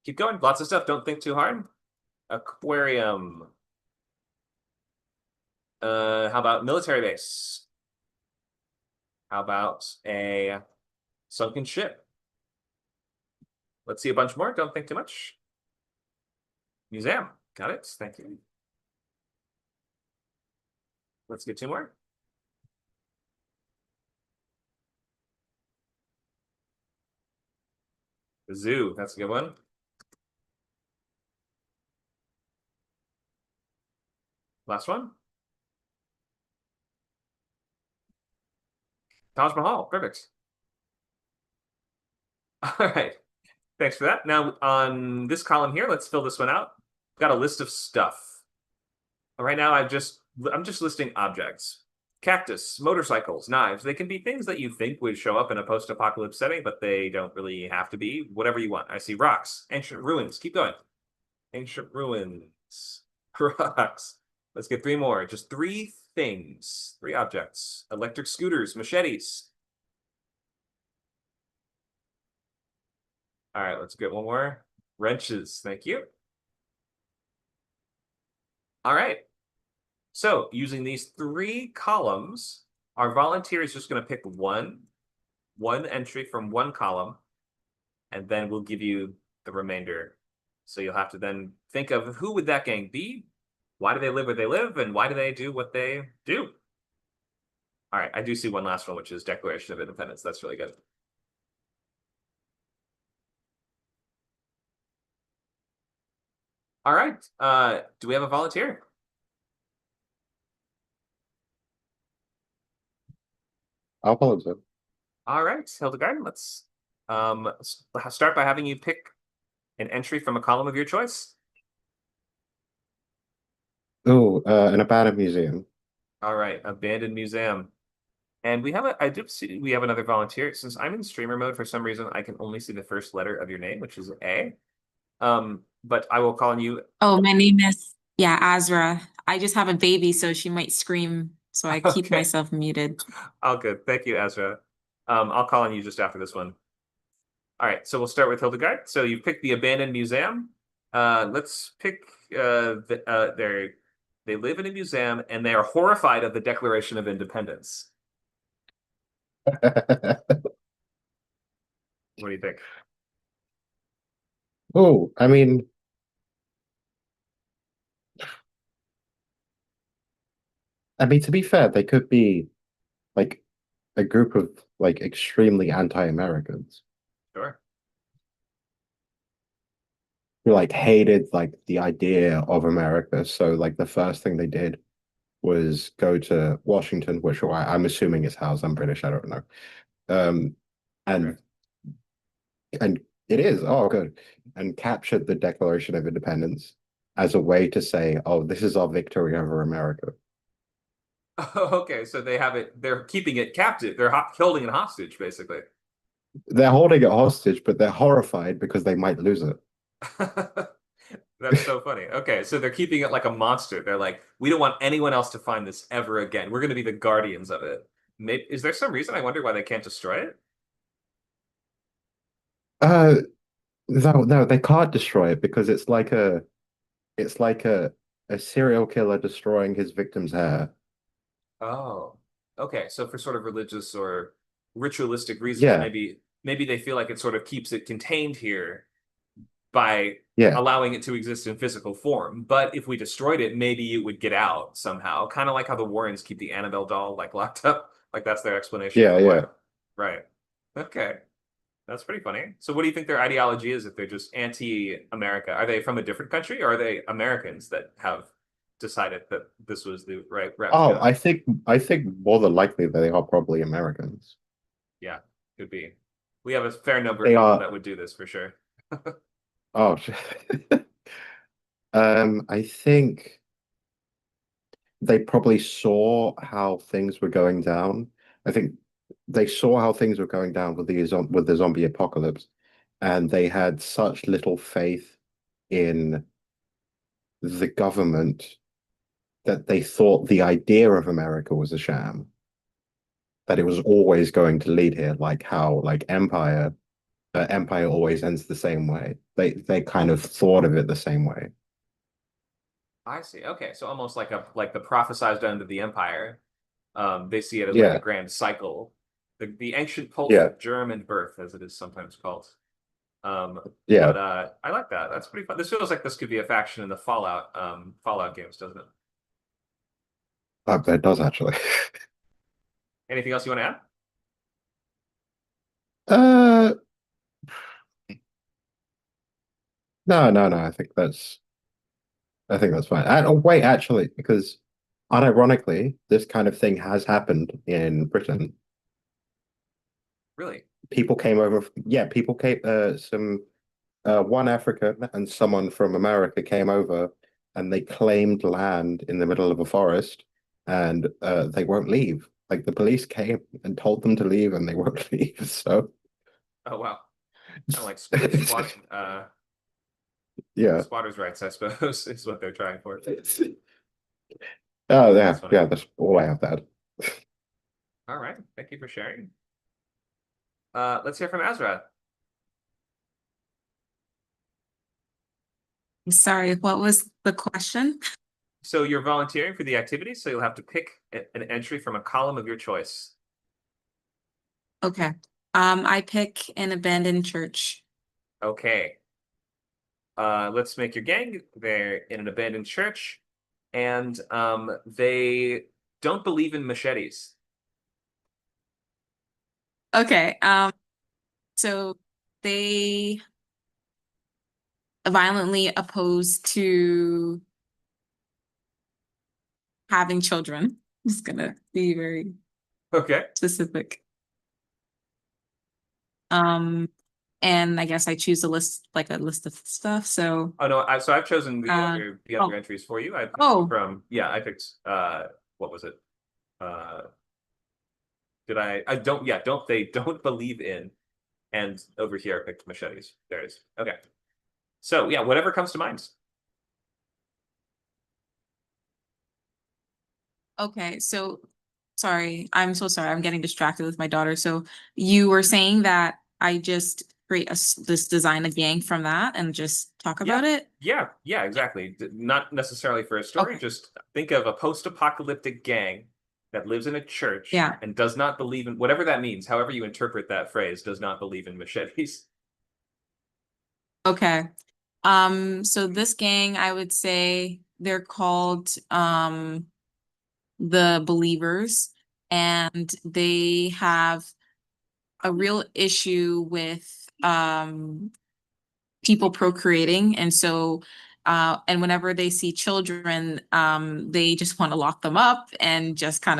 Keep going. Lots of stuff. Don't think too hard. Aquarium. How about military base? How about a sunken ship? Let's see a bunch more. Don't think too much. Museum. Got it. Thank you. Let's get two more. The zoo. That's a good one. Last one. Taj Mahal. Perfect. All right. Thanks for that. Now on this column here, let's fill this one out. Got a list of stuff. Right now, I'm just listing objects. Cactus, motorcycles, knives. They can be things that you think would show up in a post-apocalypse setting, but they don't really have to be. Whatever you want. I see rocks, ancient ruins. Keep going. Ancient ruins. Rocks. Let's get three more. Just three things. Three objects. Electric scooters, machetes. All right, let's get one more. Wrenches. Thank you. All right. So using these three columns, our volunteer is just going to pick one entry from one column, and then we'll give you the remainder. So you'll have to then think of who would that gang be? Why do they live where they live? And why do they do what they do? All right, I do see one last one, which is Declaration of Independence. That's really good. All right, do we have a volunteer? I'll volunteer. All right, Hildegard, let's start by having you pick an entry from a column of your choice. Oh, an abandoned museum. All right, abandoned museum. And we have I do see we have another volunteer. Since I'm in streamer mode, for some reason, I can only see the first letter of your name, which is A. But I will call on you. Oh, my name is, yeah, Azra. I just have a baby, so she might scream, so I keep Okay. myself muted. Oh, good. Thank you, Ezra. I'll call on you just after this one. All right, so we'll start with Hildegard. So you picked the abandoned museum. Let's pick they live in a museum and they are horrified of the Declaration of Independence. What do you think? Oh, I mean, to be fair, they could be like a group of like extremely anti-Americans Sure. who like hated like the idea of America. So like the first thing they did was go to Washington, which I'm assuming is housed. I'm British, I don't know. And and it is, oh good, and captured the Declaration of Independence as a way to say, oh, this is our victory over America. Oh, okay, so they have it. They're keeping it captive. They're holding it hostage, basically. They're holding it hostage, but they're horrified because they might lose it. That's so funny. Okay, so they're keeping it like a monster. They're like, we don't want anyone else to find this ever again. We're going to be the guardians of it. Is there some reason I wonder why they can't destroy it? No, they can't destroy it because it's like a serial killer destroying his victim's hair. Oh, okay. So for sort of religious or ritualistic reasons, Yeah. maybe they feel like it sort of keeps it contained here. by Yeah. allowing it to exist in physical form. But if we destroyed it, maybe it would get out somehow. Kind of like how the Warrens keep the Annabelle doll like locked up. Like that's their explanation Yeah, for yeah. what. Right. Okay. That's pretty funny. So what do you think their ideology is if they're just anti-America? Are they from a different country or are they Americans that have decided that this was the right route to Oh, go? I think more than likely they are probably Americans. Yeah, could be. We have a fair number of They people are. that would do this for sure. Oh, I think they probably saw how things were going down. I think they saw how things were going down with the zombie apocalypse, and they had such little faith in the government that they thought the idea of America was a sham, that it was always going to lead here, like how like Empire always ends the same way. They kind of thought of it the same way. I see. Okay, so almost like the prophesized end of the empire. They see it as like a Yeah, grand cycle, the ancient pulse yeah, of germ and birth, as it is sometimes called. Um, yeah. but I like that. That's pretty fun. This feels like this could be a faction in the Fallout games, doesn't it? That does actually. Anything else you want to add? Uh, no, no, no. I think that's fine. And, oh, wait, actually, because unironically, this kind of thing has happened in Britain. Really? People came over. Yeah, people came. One African and someone from America came over, and they claimed land in the middle of a forest, and they won't leave. Like the police came and told them to leave, and they won't leave. So, Oh wow. Kind of like yeah. squatters' rights, I suppose, is what they're trying for. Oh, That's yeah, funny. yeah. That's all I have to add. All right. Thank you for sharing. Let's hear from Azra. Sorry, what was the question? So you're volunteering for the activity, so you'll have to pick an entry from a column of your choice. Okay. I pick an abandoned church. Okay. Let's make your gang. They're in an abandoned church, and they don't believe in machetes. Okay. So they violently opposed to having children. I'm just gonna be very Okay. specific. And I guess I choose a list, like a list of stuff. So, Oh no, so I've chosen uh, the other oh, entries for you. I picked oh, from I picked what was it? Uh did I don't don't they don't believe in, and over here I picked machetes. There it is. Okay. So yeah, whatever comes to mind. okay. So, sorry, I'm so sorry. I'm getting distracted with my daughter. So, you were saying that I just create this design a gang from that and just talk Yeah. about it? Yeah, exactly. Not necessarily for a story, Okay. just think of a post-apocalyptic gang that lives in a church Yeah. and does not believe in whatever that means, however you interpret that phrase, does not believe in machetes. Okay. So this gang, I would say they're called the Believers, and they have a real issue with people procreating. And so and whenever they see children, they just want to lock them up and just kind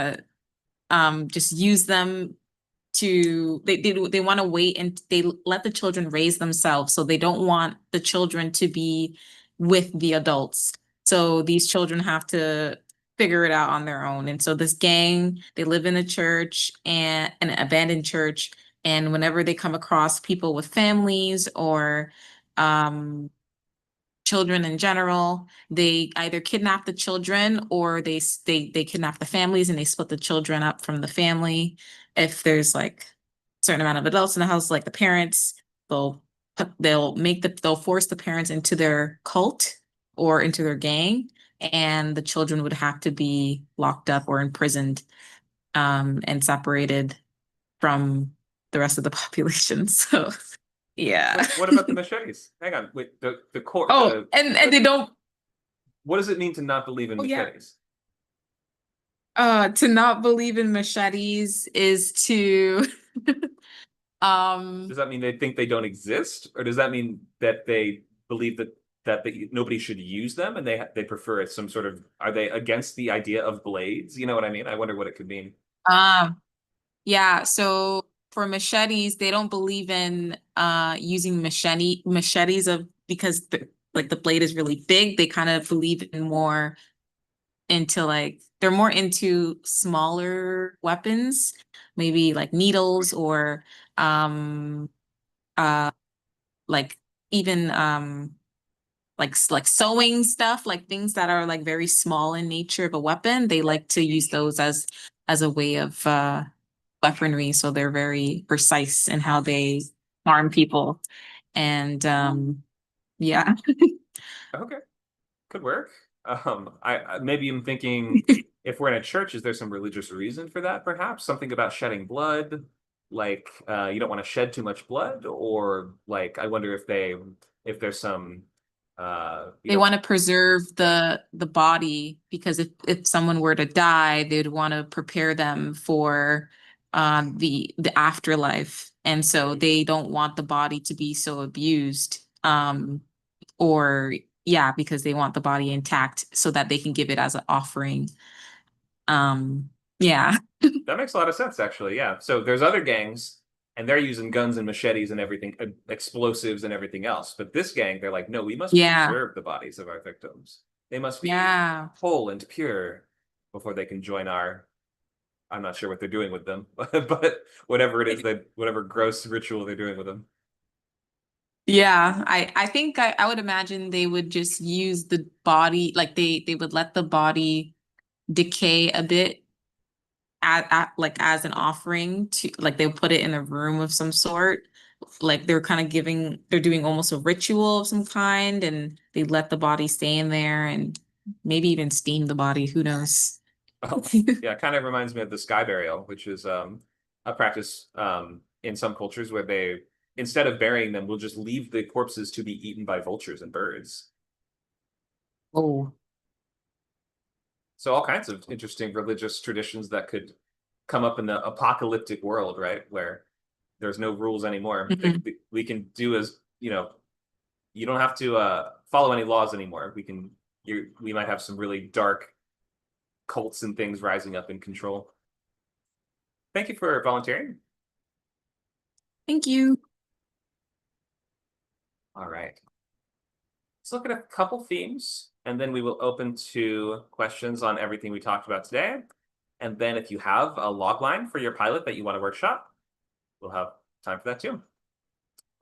of just use them to they want to wait and they let the children raise themselves, so they don't want the children to be with the adults. So these children have to figure it out on their own. And so this gang, they live in a church, and an abandoned church, and whenever they come across people with families or um children in general, they either kidnap the children or they kidnap the families and they split the children up from the family. If there's like a certain amount of adults in the house, like the parents, they'll force the parents into their cult or into their gang, and the children would have to be locked up or imprisoned and separated from the rest of the population. So Yeah. What about the machetes? Hang on, wait, the core. Oh, and they don't. What does it mean to not believe in Oh, yeah. machetes? To not believe in machetes is to Does that mean they think they don't exist, or does that mean that they believe that nobody should use them and they prefer it some sort of, are they against the idea of blades? You know what I mean? I wonder what it could mean. um yeah, so for machetes, they don't believe in using machetes of because like the blade is really big. They kind of believe in more into like they're more into smaller weapons, maybe like needles or um uh like even like sewing stuff, like things that are like very small in nature of a weapon. They like to use those as a way of weaponry, so they're very precise in how they harm people. And yeah. Okay, could work. Maybe I'm thinking if we're in a church, is there some religious reason for that? Perhaps something about shedding blood, like you don't want to shed too much blood, or like I wonder if there's some you They know want to preserve the body because if someone were to die, they'd want to prepare them for the afterlife. And so they don't want the body to be so abused. Or yeah, because they want the body intact so that they can give it as an offering. Yeah. that makes a lot of sense actually. Yeah. So there's other gangs and they're using guns and machetes and everything, explosives and everything else. But this gang, they're like, no, we must Yeah. preserve the bodies of our victims. They must be Yeah. whole and pure before they can join our. I'm not sure what they're doing with them, but whatever it is that whatever gross ritual they're doing with them. Yeah, I think I would imagine they would just use the body, like they would let the body decay a bit at like as an offering to like they'll put it in a room of some sort. Like they're kind of they're doing almost a ritual of some kind, and they let the body stay in there and maybe even steam the body. Who knows? Oh, yeah, it kind of reminds me of the sky burial, which is a practice in some cultures where they, instead of burying them, will just leave the corpses to be eaten by vultures and birds. Oh. So all kinds of interesting religious traditions that could come up in the apocalyptic world, right? Where there's no rules anymore. Mhm. We can do as, you don't have to follow any laws anymore. We might have some really dark cults and things rising up in control. Thank you for volunteering. Thank you. All right. Let's look at a couple themes, and then we will open to questions on everything we talked about today. And then if you have a log line for your pilot that you want to workshop, we'll have time for that too.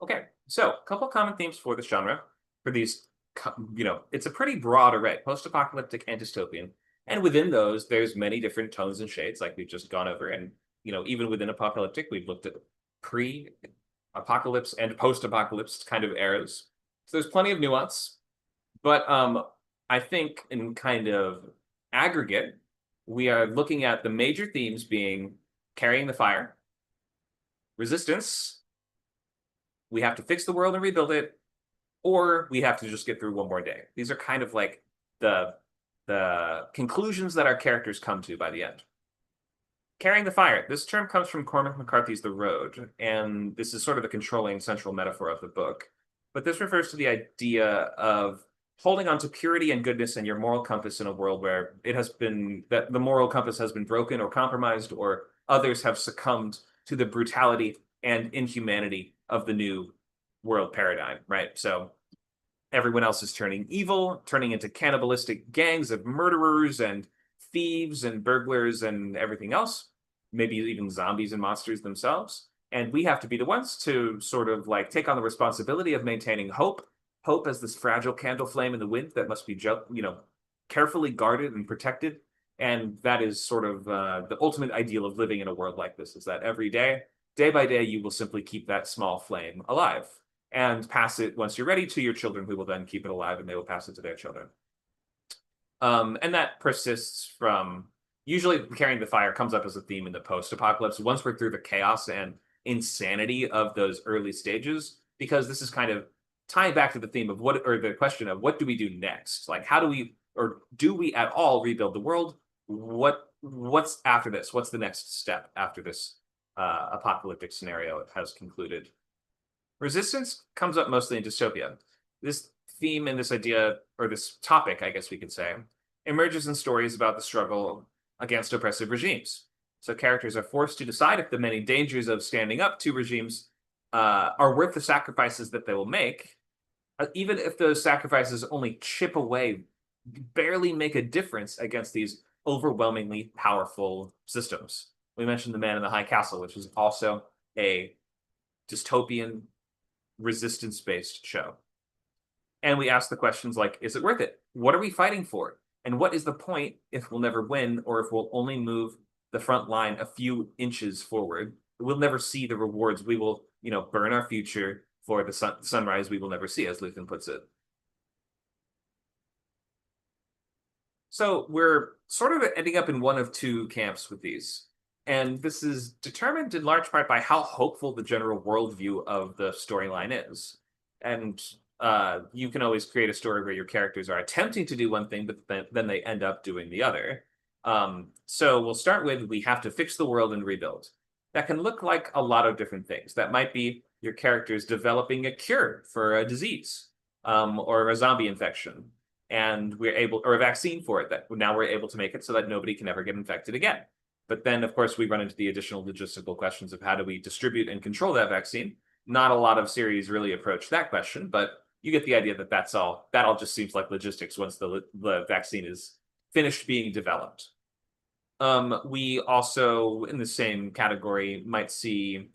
Okay, so a couple common themes for this genre. For these, it's a pretty broad array, post-apocalyptic and dystopian. And within those, there's many different tones and shades, like we've just gone over. And, even within apocalyptic, we've looked at pre-apocalypse and post-apocalypse kind of eras. So there's plenty of nuance. But I think in kind of aggregate, we are looking at the major themes being carrying the fire, resistance, we have to fix the world and rebuild it, or we have to just get through one more day. These are kind of like the conclusions that our characters come to by the end. Carrying the fire. This term comes from Cormac McCarthy's The Road, and this is sort of the controlling central metaphor of the book. But this refers to the idea of holding on to purity and goodness and your moral compass in a world where that the moral compass has been broken or compromised, or others have succumbed to the brutality and inhumanity of the new world paradigm, right? So everyone else is turning evil, turning into cannibalistic gangs of murderers and thieves and burglars and everything else, maybe even zombies and monsters themselves. And we have to be the ones to sort of like take on the responsibility of maintaining hope as this fragile candle flame in the wind that must be, carefully guarded and protected. And that is sort of the ultimate ideal of living in a world like this, is that every day, day by day, you will simply keep that small flame alive and pass it once you're ready to your children, who will then keep it alive and they will pass it to their children. And that persists from, usually carrying the fire comes up as a theme in the post-apocalypse. Once we're through the chaos and insanity of those early stages, because this is kind of tying back to the theme of the question of what do we do next? Like, how do we, or do we at all rebuild the world? What's after this? What's the next step after this apocalyptic scenario has concluded? Resistance comes up mostly in dystopia. This theme and this idea, or this topic, I guess we could say, emerges in stories about the struggle against oppressive regimes. So characters are forced to decide if the many dangers of standing up to regimes are worth the sacrifices that they will make, even if those sacrifices only chip away, barely make a difference against these overwhelmingly powerful systems. We mentioned The Man in the High Castle, which is also a dystopian resistance-based show. And we ask the questions like, is it worth it? What are we fighting for? And what is the point if we'll never win, or if we'll only move the front line a few inches forward? We'll never see the rewards. We will, burn our future for the sunrise we will never see, as Luthen puts it. So we're sort of ending up in one of two camps with these. And this is determined in large part by how hopeful the general worldview of the storyline is. And you can always create a story where your characters are attempting to do one thing, but then they end up doing the other. So we'll start with, we have to fix the world and rebuild. That can look like a lot of different things. That might be your characters developing a cure for a disease or a zombie infection. And or a vaccine for it, that now we're able to make it so that nobody can ever get infected again. But then, of course, we run into the additional logistical questions of how do we distribute and control that vaccine. Not a lot of series really approach that question, but you get the idea that that all just seems like logistics once the vaccine is finished being developed. We also, in the same category, might see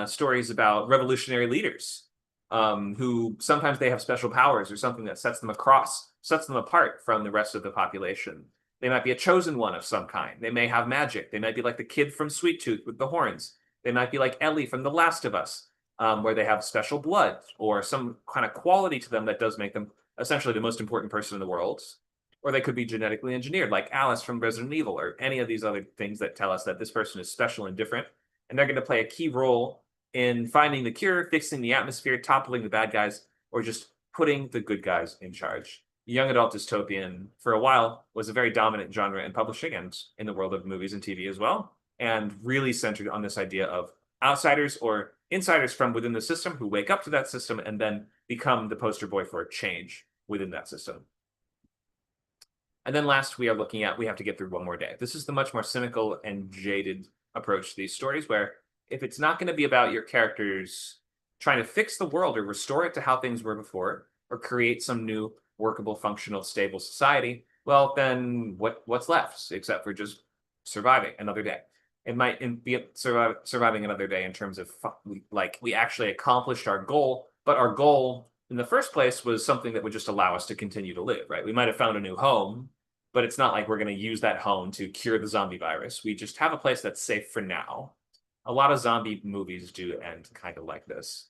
stories about revolutionary leaders who sometimes they have special powers or something that sets them apart from the rest of the population. They might be a chosen one of some kind. They may have magic. They might be like the kid from Sweet Tooth with the horns. They might be like Ellie from The Last of Us, where they have special blood or some kind of quality to them that does make them essentially the most important person in the world. Or they could be genetically engineered, like Alice from Resident Evil, or any of these other things that tell us that this person is special and different. And they're going to play a key role in finding the cure, fixing the atmosphere, toppling the bad guys, or just putting the good guys in charge. Young adult dystopian, for a while, was a very dominant genre in publishing and in the world of movies and TV as well, and really centered on this idea of outsiders or insiders from within the system who wake up to that system and then become the poster boy for change within that system. And then last, we have to get through one more day. This is the much more cynical and jaded approach to these stories, where if it's not going to be about your characters trying to fix the world or restore it to how things were before, or create some new workable, functional, stable society, well, then what's left except for just surviving another day? It might be surviving another day in terms of we actually accomplished our goal, but our goal in the first place was something that would just allow us to continue to live, right? We might have found a new home, but it's not like we're going to use that home to cure the zombie virus. We just have a place that's safe for now. A lot of zombie movies do end kind of like this.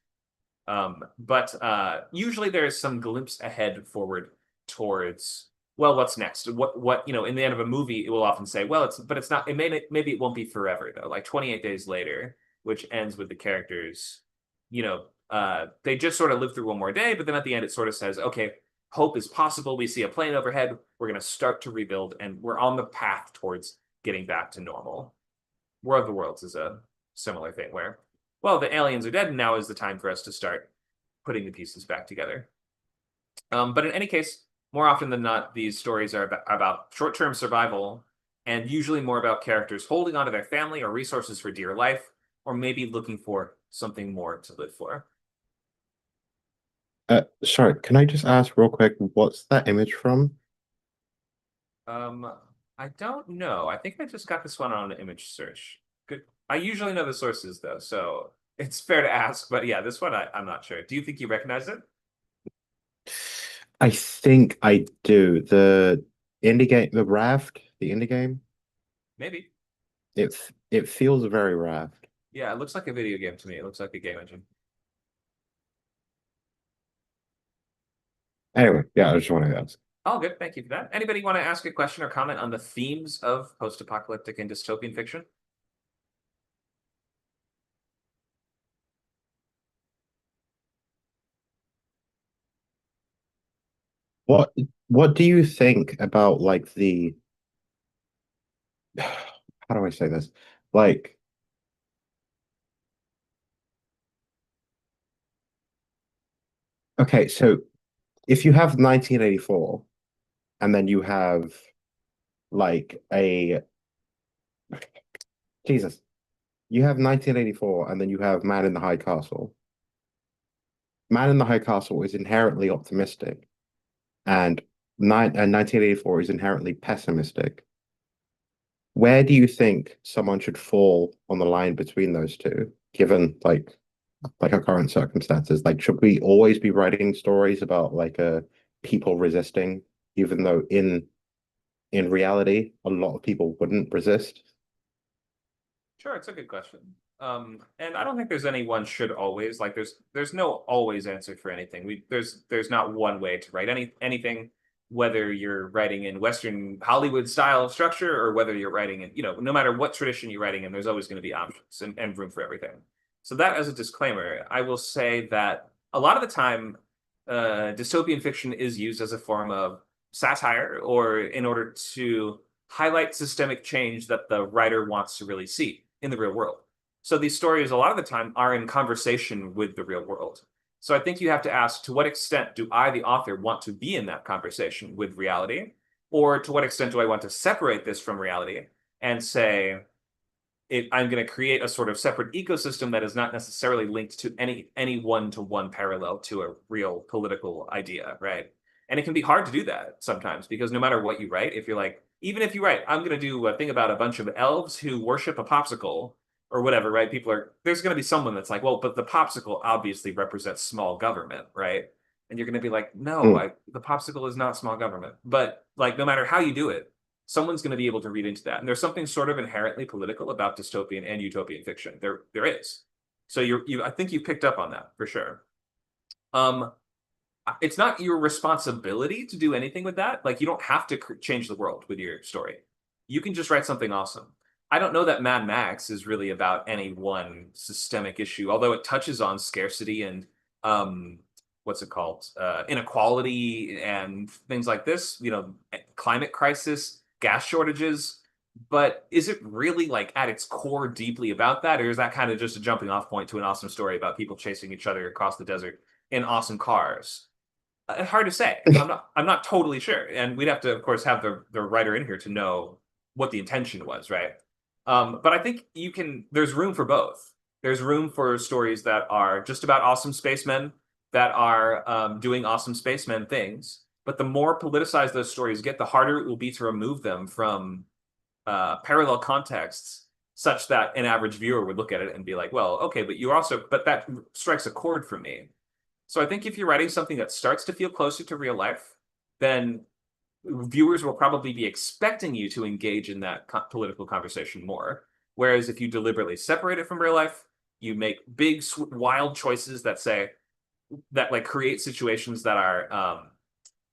But usually there's some glimpse ahead forward towards, well, what's next? What in the end of a movie, it will often say, well, it's not, maybe it won't be forever though. Like 28 Days Later, which ends with the characters, they just sort of live through one more day, but then at the end it sort of says, okay, hope is possible. We see a plane overhead. We're going to start to rebuild, and we're on the path towards getting back to normal. War of the Worlds is a similar thing where, well, the aliens are dead, and now is the time for us to start putting the pieces back together. But in any case, more often than not, these stories are about short-term survival, and usually more about characters holding on to their family or resources for dear life, or maybe looking for something more to live for. Sorry, can I just ask real quick, what's that image from? I don't know. I think I just got this one on an image search. Good. I usually know the sources though, so it's fair to ask. But yeah, this one I'm not sure. Do you think you recognize it? I think I do. The indie game, the Raft, the indie game. Maybe. It feels very Raft. Yeah, it looks like a video game to me. It looks like a game engine. Anyway, yeah, I just wanted to ask. Oh, good. Thank you for that. Anybody want to ask a question or comment on the themes of post-apocalyptic and dystopian fiction? what do you think about like the how do I say this? Like, okay, so if you have 1984 and then you have like a Jesus, you have 1984 and then you have Man in the High Castle. Man in the High Castle is inherently optimistic, and 1984 is inherently pessimistic. Where do you think someone should fall on the line between those two, given like our current circumstances? Like, should we always be writing stories about like people resisting, even though in reality a lot of people wouldn't resist? Sure, it's a good question. And I don't think there's any one should always, like there's no always answer for anything. There's not one way to write anything, whether you're writing in Western Hollywood style of structure or whether you're writing in, no matter what tradition you're writing in, there's always going to be options and room for everything. So that as a disclaimer, I will say that a lot of the time, dystopian fiction is used as a form of satire or in order to highlight systemic change that the writer wants to really see in the real world. So these stories, a lot of the time, are in conversation with the real world. So I think you have to ask, to what extent do I, the author, want to be in that conversation with reality? Or to what extent do I want to separate this from reality and say, I'm going to create a sort of separate ecosystem that is not necessarily linked to any one-to-one parallel to a real political idea, right? And it can be hard to do that sometimes because no matter what you write, if you're like, even if you write, I'm going to do a thing about a bunch of elves who worship a popsicle or whatever, right? There's going to be someone that's like, well, but the popsicle obviously represents small government, right? And you're going to be like, no, the popsicle is not small government. But like, no matter how you do it, someone's going to be able to read into that. And there's something sort of inherently political about dystopian and utopian fiction. There is. So I think you picked up on that for sure. It's not your responsibility to do anything with that. Like, you don't have to change the world with your story. You can just write something awesome. I don't know that Mad Max is really about any one systemic issue, although it touches on scarcity and what's it called? Inequality and things like this, climate crisis, gas shortages. But is it really like at its core deeply about that? Or is that kind of just a jumping off point to an awesome story about people chasing each other across the desert in awesome cars? Hard to say. I'm not totally sure. And we'd have to, of course, have the writer in here to know what the intention was, right? But I think there's room for both. There's room for stories that are just about awesome spacemen that are doing awesome spacemen things. But the more politicized those stories get, the harder it will be to remove them from parallel contexts, such that an average viewer would look at it and be like, well, okay, but that strikes a chord for me. So I think if you're writing something that starts to feel closer to real life, then viewers will probably be expecting you to engage in that political conversation more. Whereas if you deliberately separate it from real life, you make big, wild choices that like create situations that are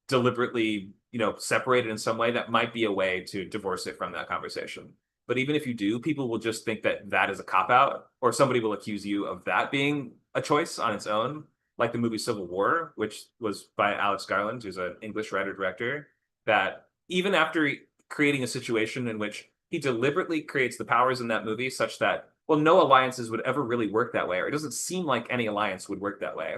deliberately, separated in some way, that might be a way to divorce it from that conversation. But even if you do, people will just think that is a cop-out, or somebody will accuse you of that being a choice on its own, like the movie Civil War, which was by Alex Garland, who's an English writer-director, that even after creating a situation in which he deliberately creates the powers in that movie such that, well, no alliances would ever really work that way, or it doesn't seem like any alliance would work that way.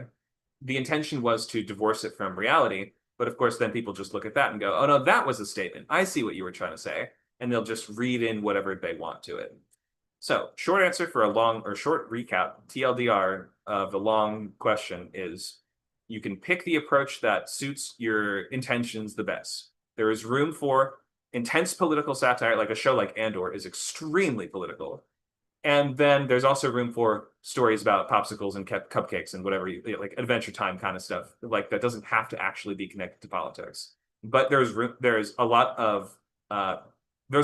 The intention was to divorce it from reality, but of course then people just look at that and go, oh no, that was a statement. I see what you were trying to say. And they'll just read in whatever they want to it. So short answer for short recap, TLDR of the long question is, you can pick the approach that suits your intentions the best. There is room for intense political satire, like a show like Andor is extremely political. And then there's also room for stories about popsicles and cupcakes and whatever, like Adventure Time kind of stuff, like that doesn't have to actually be connected to politics. But there's a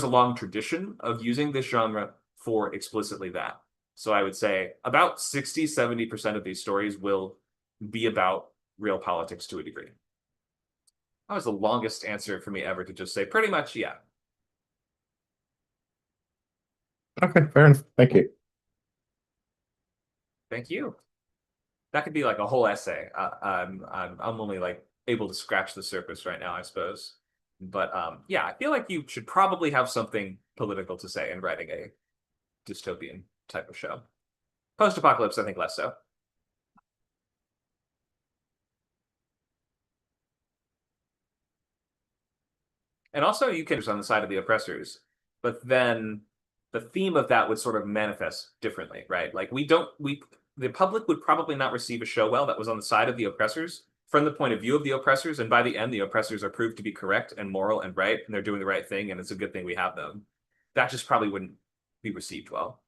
long tradition of using this genre for explicitly that. So I would say about 60-70% of these stories will be about real politics to a degree. That was the longest answer for me ever, to just say pretty much, yeah. Okay, fair enough. Thank you. Thank you. That could be like a whole essay. I'm only like able to scratch the surface right now, I suppose. But yeah, I feel like you should probably have something political to say in writing a dystopian type of show. Post-apocalypse, I think less so. And also you can on the side of the oppressors, but then the theme of that would sort of manifest differently, right? Like the public would probably not receive a show well that was on the side of the oppressors from the point of view of the oppressors, and by the end the oppressors are proved to be correct and moral and right, and they're doing the right thing, and it's a good thing we have them. That just probably wouldn't be received well.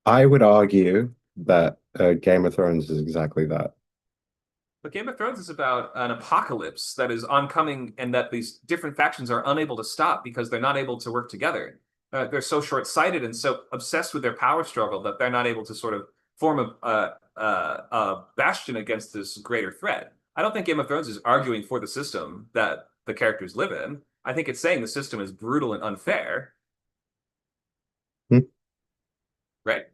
I would argue that Game of Thrones is exactly that. But Game of Thrones is about an apocalypse that is oncoming and that these different factions are unable to stop because they're not able to work together. They're so short-sighted and so obsessed with their power struggle that they're not able to sort of form a bastion against this greater threat. I don't think Game of Thrones is arguing for the system that the characters live in. I think it's saying the system is brutal and unfair. Hmm. Right?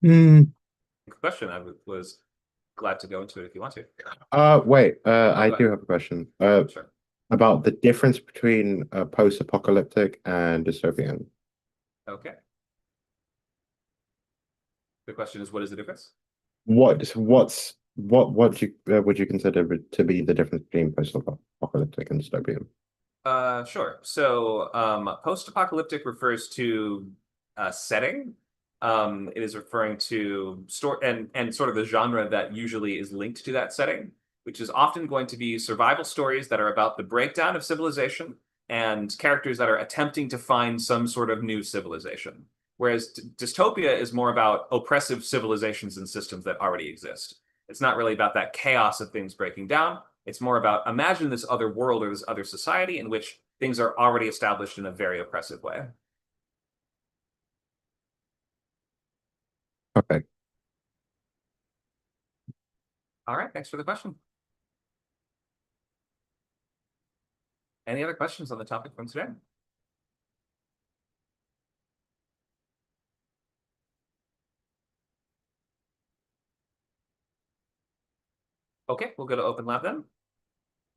Hmm. Question. I was glad to go into it if you want to. Wait, I go do ahead. have a question. Sure. About the difference between post-apocalyptic and dystopian. Okay. The question is, what is the difference? What would you consider to be the difference between post-apocalyptic and dystopian? Sure. So, post-apocalyptic refers to setting. It is referring to story and sort of the genre that usually is linked to that setting, which is often going to be survival stories that are about the breakdown of civilization and characters that are attempting to find some sort of new civilization. Whereas dystopia is more about oppressive civilizations and systems that already exist. It's not really about that chaos of things breaking down. It's more about imagine this other world or this other society in which things are already established in a very oppressive way. Okay. All right, thanks for the question. Any other questions on the topic from today? Okay, we'll go to Open Lab then.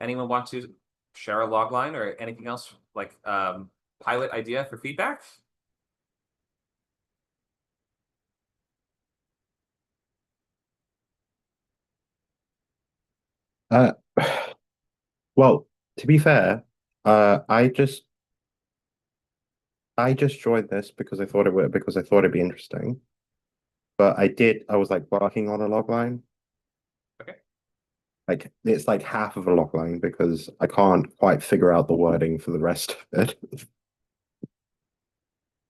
Anyone want to share a log line or anything else like pilot idea for feedback? Uh, well, to be fair, I just joined this because I thought it'd be interesting. But I was like working on a log line. Okay. Like it's like half of a log line because I can't quite figure out the wording for the rest of it.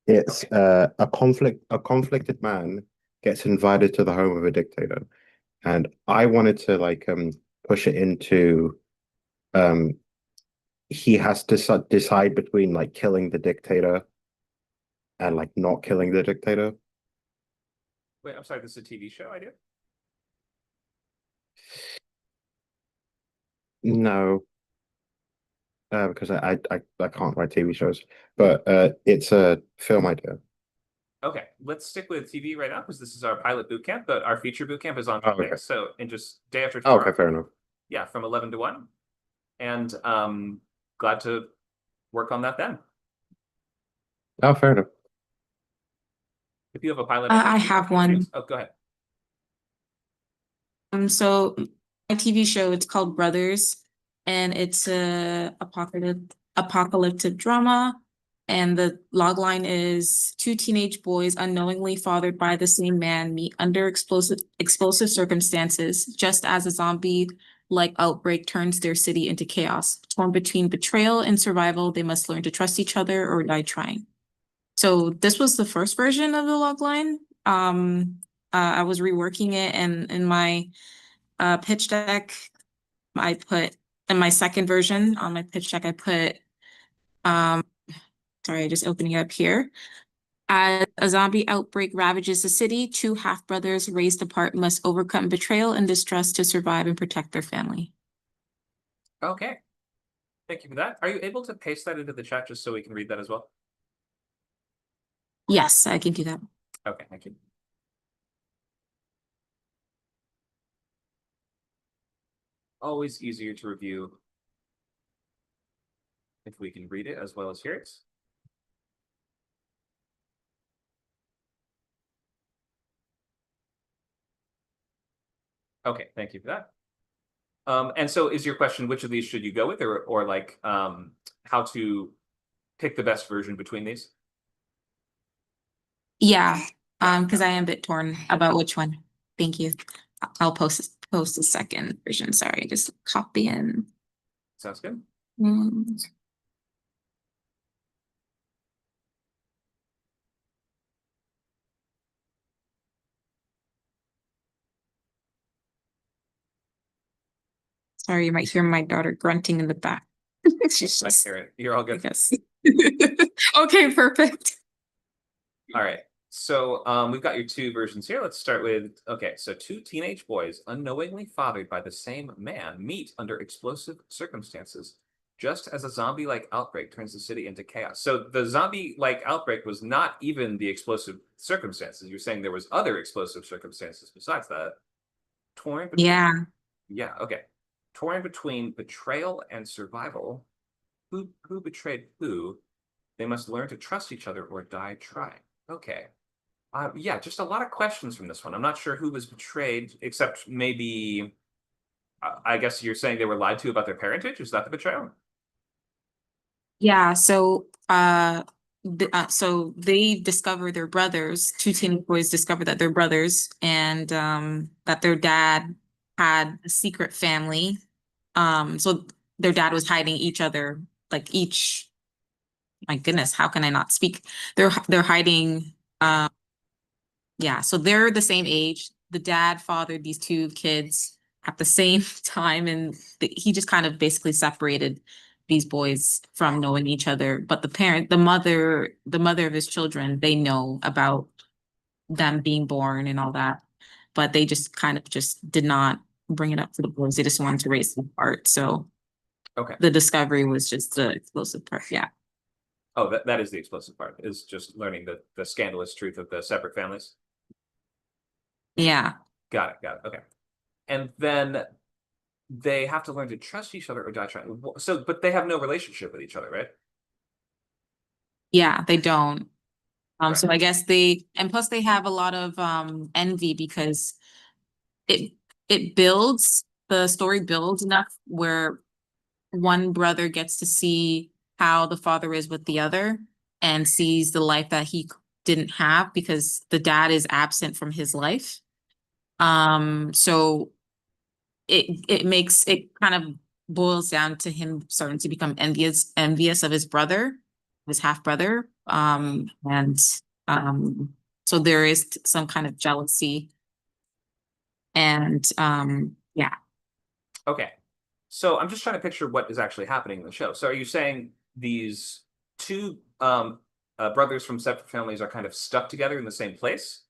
It's a conflicted man gets invited to the home of a dictator. And I wanted to like push it into he has to decide between like killing the dictator and like not killing the dictator. Wait, I'm sorry, this is a TV show idea? No, because I can't write TV shows, but it's a film idea. Okay, let's stick with TV right now because this is our pilot boot camp, but our feature boot camp is on Oh, Monday, okay. so in just day after Oh, tomorrow. okay, fair enough. Yeah, from 11 to 1. And glad to work on that then. Oh, fair enough. If you have a pilot I idea, have one. Oh, go ahead. So my TV show, it's called Brothers, and it's a apocalyptic drama. And the logline is two teenage boys unknowingly fathered by the same man meet under explosive circumstances, just as a zombie-like outbreak turns their city into chaos. Torn between betrayal and survival, they must learn to trust each other or die trying. So this was the first version of the logline. I was reworking it, and in my pitch deck, I put in my second version on my pitch deck, I put sorry, just opening it up here. As a zombie outbreak ravages the city, two half-brothers raised apart must overcome betrayal and distrust to survive and protect their family. Okay. Thank you for that. Are you able to paste that into the chat just so we can read that as well? Yes, I can do that. Okay, thank you. always easier to review if we can read it as well as hear it. Okay, thank you for that. And so is your question, which of these should you go with, or like how to pick the best version between these? Yeah, because I am a bit torn about which one. Thank you. I'll post the second version. Sorry, just copy in. Sounds good. Mm. Sorry, you might hear my daughter grunting in the back. She's I just, hear it. You're all I good. guess. Okay, perfect. All right. So we've got your two versions here. Let's start with, okay, so two teenage boys unknowingly fathered by the same man meet under explosive circumstances, just as a zombie-like outbreak turns the city into chaos. So the zombie-like outbreak was not even the explosive circumstances. You're saying there was other explosive circumstances besides that. Torn between, Yeah. yeah, okay. Torn between betrayal and survival. Who betrayed who? They must learn to trust each other or die trying. Okay. Yeah, just a lot of questions from this one. I'm not sure who was betrayed, except maybe, I guess you're saying they were lied to about their parentage? Is that the betrayal? Yeah, so so they discover their brothers, two teenage boys discover that they're brothers and that their dad had a secret family. So their dad was hiding each other, like each, my goodness, how can I not speak? They're hiding yeah, so they're the same age. The dad fathered these two kids at the same time, and he just kind of basically separated these boys from knowing each other. But the mother of his children, they know about them being born and all that, but they just kind of just did not bring it up for the boys. They just wanted to raise them apart. So Okay. the discovery was just the explosive part. Yeah. Oh, that is the explosive part, is just learning the scandalous truth of the separate families. Yeah. Got it. Okay. And then they have to learn to trust each other or die trying. So, but they have no relationship with each other, right? Yeah, they don't. So Right. I guess and plus they have a lot of envy because it the story builds enough where one brother gets to see how the father is with the other and sees the life that he didn't have because the dad is absent from his life. So it makes it kind of boils down to him starting to become envious of his brother, his half brother. And so there is some kind of jealousy. And yeah. Okay. So I'm just trying to picture what is actually happening in the show. So are you saying these two brothers from separate families are kind of stuck together in the same place?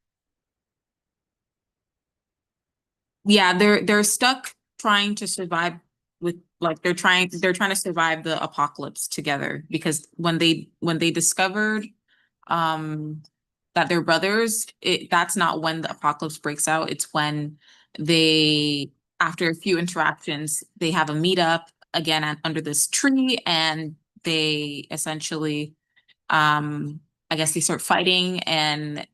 Yeah, they're stuck trying to survive with like they're trying to survive the apocalypse together because when they discovered um that they're brothers, that's not when the apocalypse breaks out. It's when they after a few interactions, they have a meetup again under this tree and they essentially I guess they start fighting and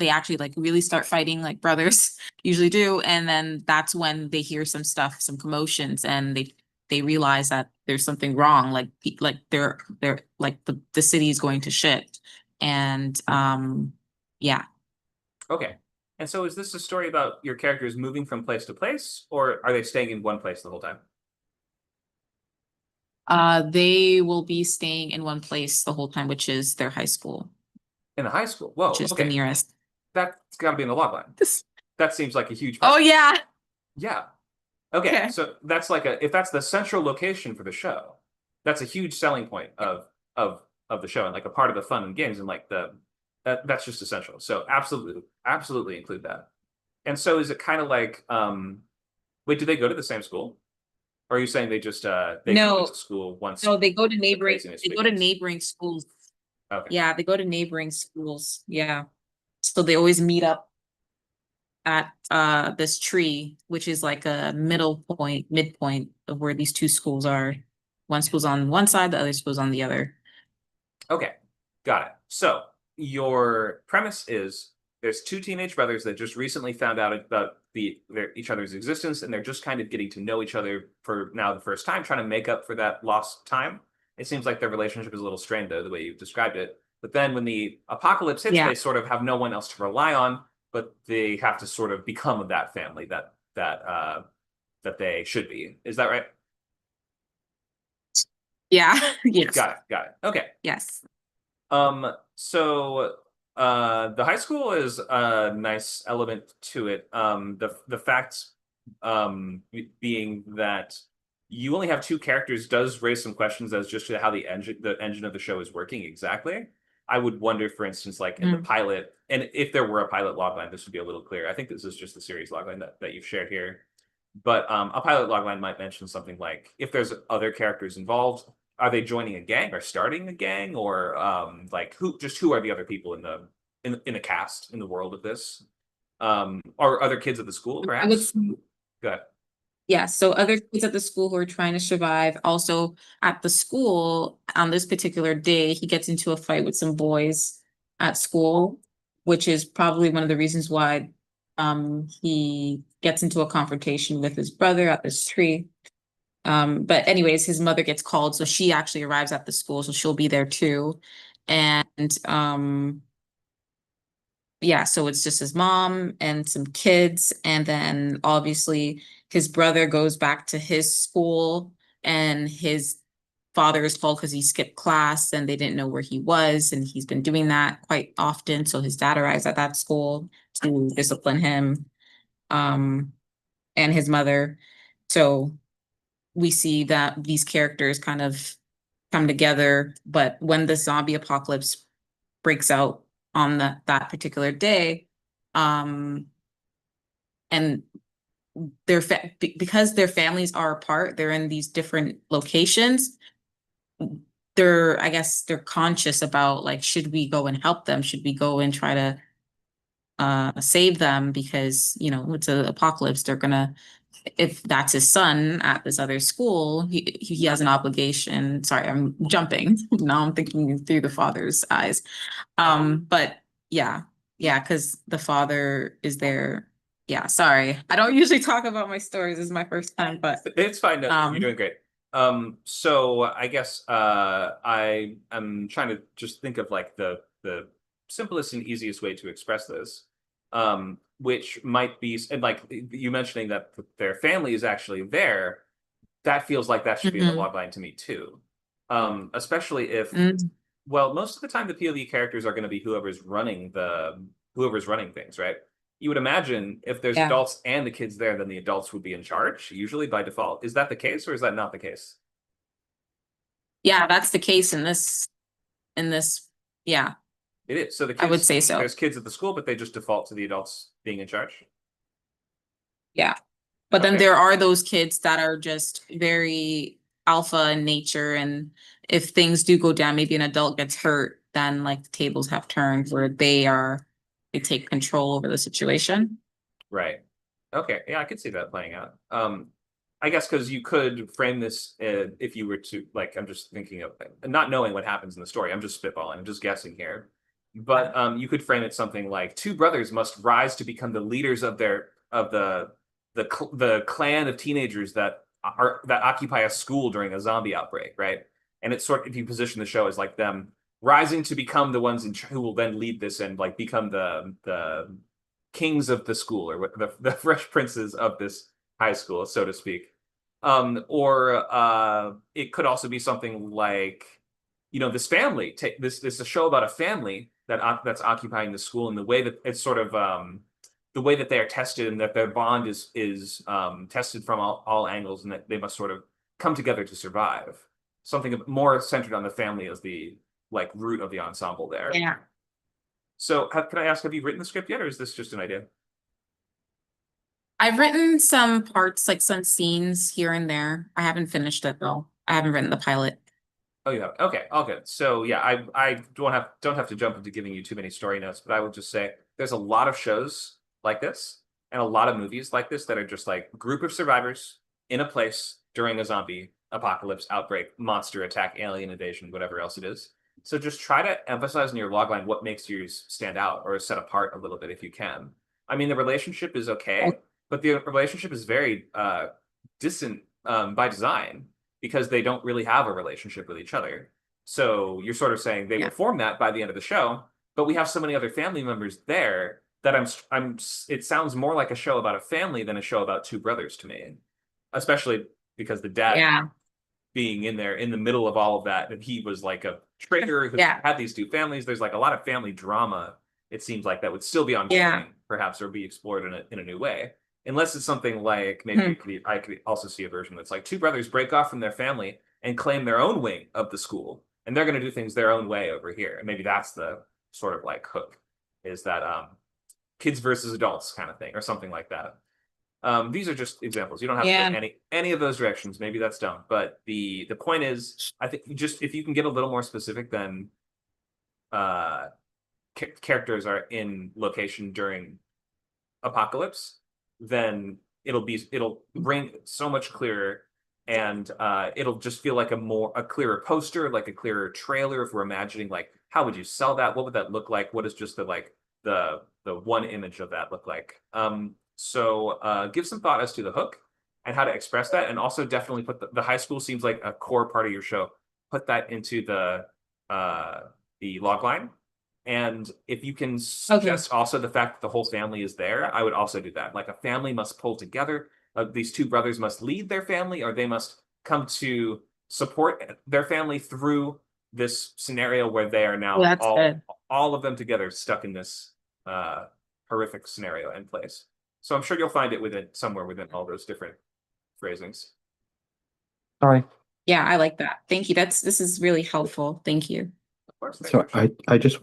they actually like really start fighting like brothers usually do. And then that's when they hear some stuff, some commotions, and they realize that there's something wrong. Like they're like the city is going to shit. And yeah. Okay. And so is this a story about your characters moving from place to place, or are they staying in one place the whole time? They will be staying in one place the whole time, which is their high school, In the high school? Whoa, which is the okay. nearest. That's got to be in the log line. That seems like a huge Oh part. yeah. Yeah. Okay. Okay. So that's like if that's the central location for the show, that's a huge selling point of the show and like a part of the fun and games and like that's just essential. So absolutely include that. And so is it kind of like wait, do they go to the same school? Or are you saying they just they go No, to school once? no, they go to craziness begins? neighboring schools. Okay. Yeah, they go to neighboring schools. Yeah. So they always meet up. at this tree, which is like a midpoint of where these two schools are. One school's on one side, the other school's on the other. Okay, got it. So your premise is there's two teenage brothers that just recently found out about each other's existence, and they're just kind of getting to know each other for now the first time, trying to make up for that lost time. It seems like their relationship is a little strained, though, the way you've described it. But then when the apocalypse hits, Yeah. they sort of have no one else to rely on, but they have to sort of become that family that they should be. Is that right? Yeah. Yes. Got it. Okay. Yes. So the high school is a nice element to it. The fact being that you only have two characters does raise some questions as just to how the engine of the show is working exactly. I would wonder, for instance, like in the pilot, and if there were a pilot logline, this would be a little clearer. I think this is just the series logline that you've shared here. But a pilot logline might mention something like, if there's other characters involved, are they joining a gang or starting a gang, or like who are the other people in the cast, in the world of this? Or other kids at the school, perhaps? Go ahead. Yeah, so other kids at the school who are trying to survive. Also at the school, on this particular day, he gets into a fight with some boys at school, which is probably one of the reasons why he gets into a confrontation with his brother at this tree. But anyways, his mother gets called, so she actually arrives at the school, so she'll be there too. And yeah, so it's just his mom and some kids, and then obviously his brother goes back to his school, and his father is called because he skipped class and they didn't know where he was, and he's been doing that quite often. So his dad arrives at that school to discipline him, and his mother. So we see that these characters kind of come together, but when the zombie apocalypse breaks out on that particular day, and because their families are apart, they're in these different locations. I guess they're conscious about, like, should we go and help them? Should we go and try to save them? Because, it's an apocalypse. They're gonna, if that's his son at this other school, he has an obligation. Sorry, I'm jumping. Now I'm thinking through the father's eyes. But yeah, because the father is there. Yeah, sorry. I don't usually talk about my stories. This is my first time, but It's fine. No, you're doing great. So I guess I am trying to just think of like the simplest and easiest way to express this, which might be, and like you mentioning that their family is actually there. That feels like that should be in the logline to me too, especially if. Well, most of the time the POV characters are going to be whoever's running things, right? You would imagine if there's adults and the kids there, then the adults would be in charge, usually by default. Is that the case, or is that not the case? Yeah, that's the case in this, yeah. It is. So the kids, I would say so. There's kids at the school, but they just default to the adults being in charge. Yeah. But then there are those kids that are just very alpha in nature, and if things do go down, maybe an adult gets hurt, then like the tables have turned where they take control over the situation. Right. Okay. Yeah, I could see that playing out. I guess because you could frame this if you were to, like, I'm just thinking of not knowing what happens in the story. I'm just spitballing. I'm just guessing here. But you could frame it something like two brothers must rise to become the leaders of the clan of teenagers that occupy a school during a zombie outbreak, right? And it's sort of, if you position the show as like them rising to become the ones who will then lead this and like become the kings of the school, or the fresh princes of this high school, so to speak. Or it could also be something like, this family. This is a show about a family that's occupying the school, and the way that it's sort of the way that they are tested, and that their bond is tested from all angles, and that they must sort of come together to survive. Something more centered on the family as the like root of the ensemble there. Yeah. So can I ask, have you written the script yet, or is this just an idea? I've written some parts, like some scenes here and there. I haven't finished it though. I haven't written the pilot. Oh, you have. Okay, all good. So yeah, I don't have to jump into giving you too many story notes, but I would just say there's a lot of shows like this and a lot of movies like this that are just like group of survivors in a place during a zombie apocalypse, outbreak, monster attack, alien invasion, whatever else it is. So just try to emphasize in your logline what makes yours stand out or set apart a little bit if you can. I mean, the relationship is okay, but the relationship is very distant by design because they don't really have a relationship with each other. So you're sort of saying they will form that by the end of the show, but we have so many other family members there that it sounds more like a show about a family than a show about two brothers to me, especially because the dad being in there in the middle of all of that, and he was like a traitor who had these two families. There's like a lot of family drama, it seems like, that would still be on screen, perhaps, or be explored in a new way. Unless it's something like maybe I could also see a version that's like two brothers break off from their family and claim their own wing of the school, and they're going to do things their own way over here. And maybe that's the sort of like hook, is that kids versus adults kind of thing, or something like that. These are just examples. You don't have to go any of those directions. Maybe that's dumb, but the point is, I think just if you can get a little more specific, then characters are in location during apocalypse, then it'll ring so much clearer, and it'll just feel like a clearer poster, like a clearer trailer. If we're imagining like how would you sell that, what would that look like, what is just the one image of that look like. So give some thought as to the hook and how to express that, and also definitely put the high school seems like a core part of your show. Put that into the log line. And if you can suggest also the fact that the whole family is there, I would also do that. Like a family must pull together. These two brothers must lead their family, or they must come to support their family through this scenario where they are now all of them together stuck in this horrific scenario in place. So I'm sure you'll find it somewhere within all those different phrasings. Sorry. Yeah, I like that. Thank you. This is really helpful. Thank you. Of course. So I just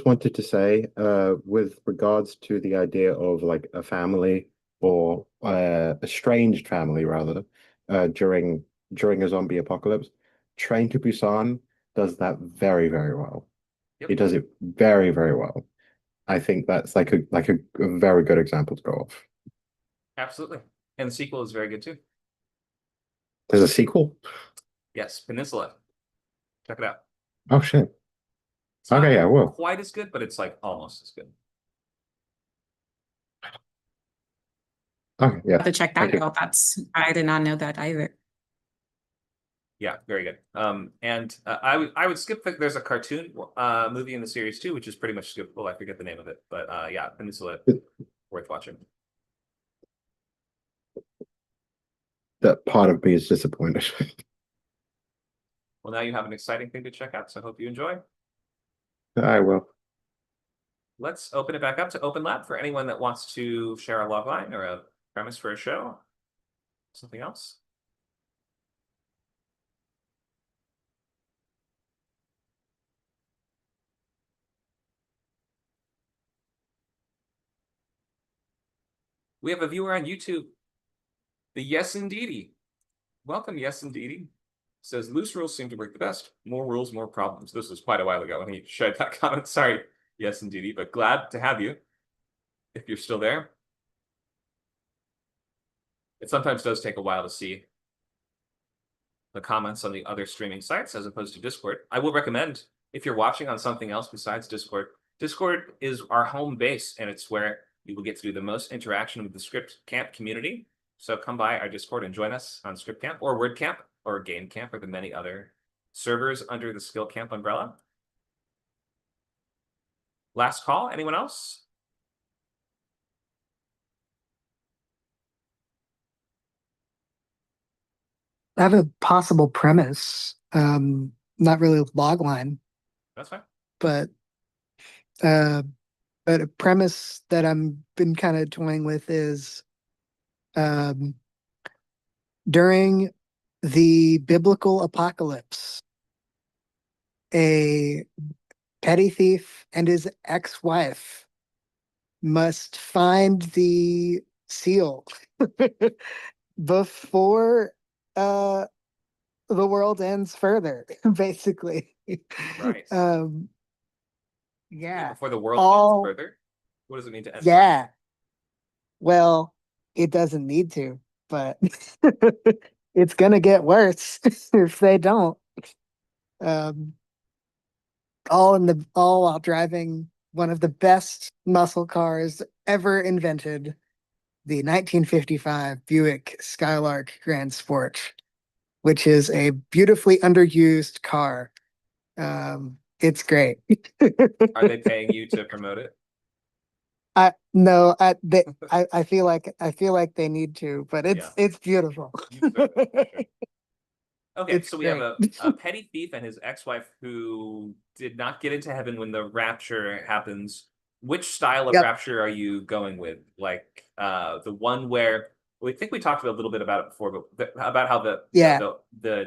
wanted to say, with regards to the idea of like a family, or a estranged family rather, during a zombie apocalypse, Train to Busan does that very, very well. He does it very, very well. I think that's like a very good example to go off. Absolutely. And the sequel is very good too. There's a sequel? Yes, Peninsula. Check it out. Oh shit. It's not Okay, yeah, well. quite as good, but it's like almost as good. Okay, yeah. I have to check that out. I did not know that either. Yeah, very good. And I would skip there's a cartoon movie in the series too, which is pretty much skippable. I forget the name of it, but yeah, Peninsula, worth watching. That part of me is disappointed. Well, now you have an exciting thing to check out, so I hope you enjoy. I will. Let's open it back up to Open Lab for anyone that wants to share a logline or a premise for a show. Something else. We have a viewer on YouTube. The Yes Indeedy. Welcome, Yes Indeedy. Says loose rules seem to work the best. More rules, more problems. This was quite a while ago when he shared that comment. Sorry, Yes Indeedy, but glad to have you if you're still there. It sometimes does take a while to see the comments on the other streaming sites as opposed to Discord. I will recommend, if you're watching on something else besides Discord, Discord is our home base, and it's where you will get to do the most interaction with the Script Camp community. So come by our Discord and join us on Script Camp or Word Camp or Game Camp or the many other servers under the Skill Camp umbrella. Last call, anyone else? I have a possible premise, not really logline, That's fine. but a premise that I'm been kind of toying with is, during the biblical apocalypse, a petty thief and his ex-wife must find the seal before the world ends further, basically. Right. Yeah. Before the world ends further. What does it mean to enter? Yeah. Well, it doesn't need to, but it's gonna get worse if they don't. Um, all while driving one of the best muscle cars ever invented, the 1955 Buick Skylark Grand Sport, which is a beautifully underused car. It's great. Are they paying you to promote it? I no, I feel like they need to, but Yeah. it's beautiful. You said it, for sure. Okay, It's so we have great. a petty thief and his ex-wife who did not get into heaven when the rapture happens. Which style of Yep. rapture are you going with? Like the one where we think we talked a little bit about it before, but about how Yeah. the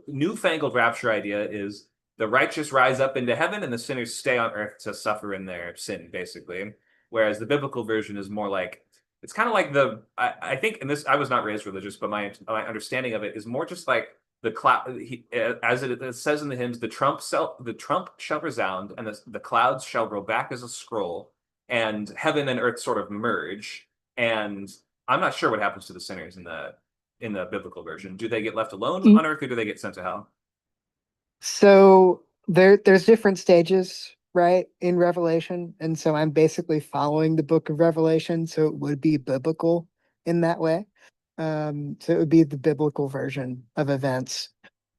newfangled rapture idea is the righteous rise up into heaven and the sinners stay on earth to suffer in their sin, basically. Whereas the biblical version is more like it's kind of like I think, and this I was not raised religious, but my understanding of it is more just like the cloud, as it says in the hymns, the trump shall resound, and the clouds shall grow back as a scroll, and heaven and earth sort of merge. And I'm not sure what happens to the sinners in the biblical version. Do they get left alone Mm. on earth, or do they get sent to hell? So there's different stages, right, in Revelation, and so I'm basically following the book of Revelation, so it would be biblical in that way. So it would be the biblical version of events.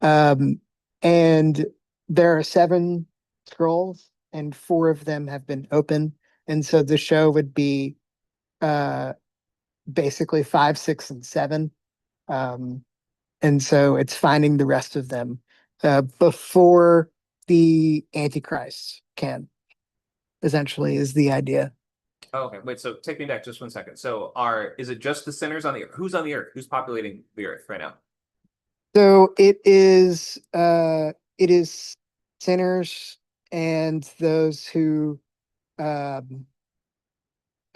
And there are 7 scrolls, and 4 of them have been open, and so the show would be basically 5, 6, and 7. And so it's finding the rest of them before the Antichrist can, essentially, is the idea. Oh, okay, wait. So take me back just 1 second. So is it just the sinners on the earth? Who's on the earth? Who's populating the earth right now? So it is sinners and those who um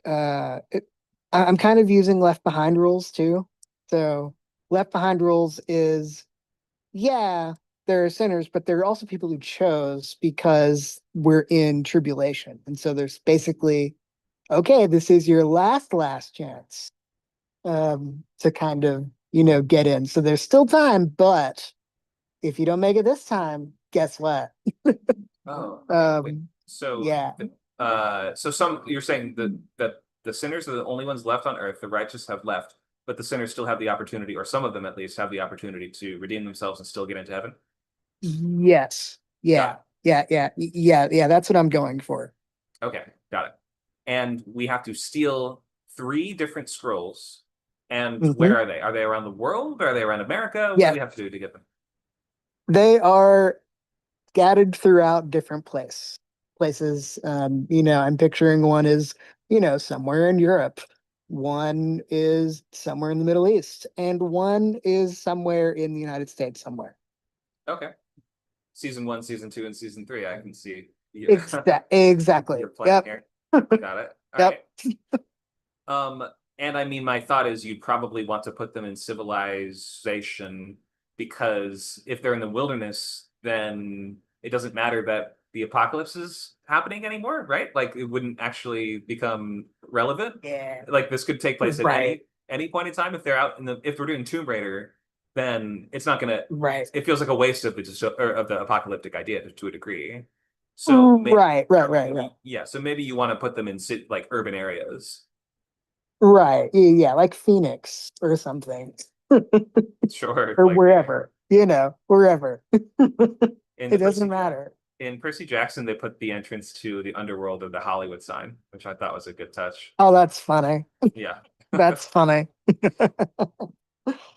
I'm kind of using Left Behind rules too. So Left Behind rules is, yeah, there are sinners, but there are also people who chose because we're in tribulation. And so there's basically, okay, this is your last chance to kind of, get in. So there's still time, but if you don't make it this time, guess what? Oh, okay, wait. Um, So yeah. so you're saying that the sinners are the only ones left on earth, the righteous have left, but the sinners still have the opportunity, or some of them at least have the opportunity to redeem themselves and still get into heaven? Yes. Yeah. Got Yeah. That's what I'm going for. Okay, got it. And we have to steal 3 different scrolls. And Mhm. where are they? Are they around the world? Are they around America? What Yeah. do we have to do to get them? They are scattered throughout different places. I'm picturing one is, somewhere in Europe. One is somewhere in the Middle East, and one is somewhere in the United States somewhere. Okay. Season 1, season 2, and season 3. I can see Exactly. your plan Yep. here. Got it. All Yep. right. And I mean, my thought is you'd probably want to put them in civilization, because if they're in the wilderness, then it doesn't matter that the apocalypse is happening anymore, right? Like it wouldn't actually become relevant. Yeah. Like this could take place at Right. any point in time. If they're out if we're doing Tomb Raider, then it's not gonna. Right. It feels like a waste of the apocalyptic idea to a degree. So Right. yeah. So maybe you want to put them in like urban areas. Right. Yeah, like Phoenix or something. Sure. Or like, wherever, wherever. in It doesn't matter. In Percy Jackson, they put the entrance to the underworld of the Hollywood sign, which I thought was a good touch. Oh, that's funny. Yeah. That's funny.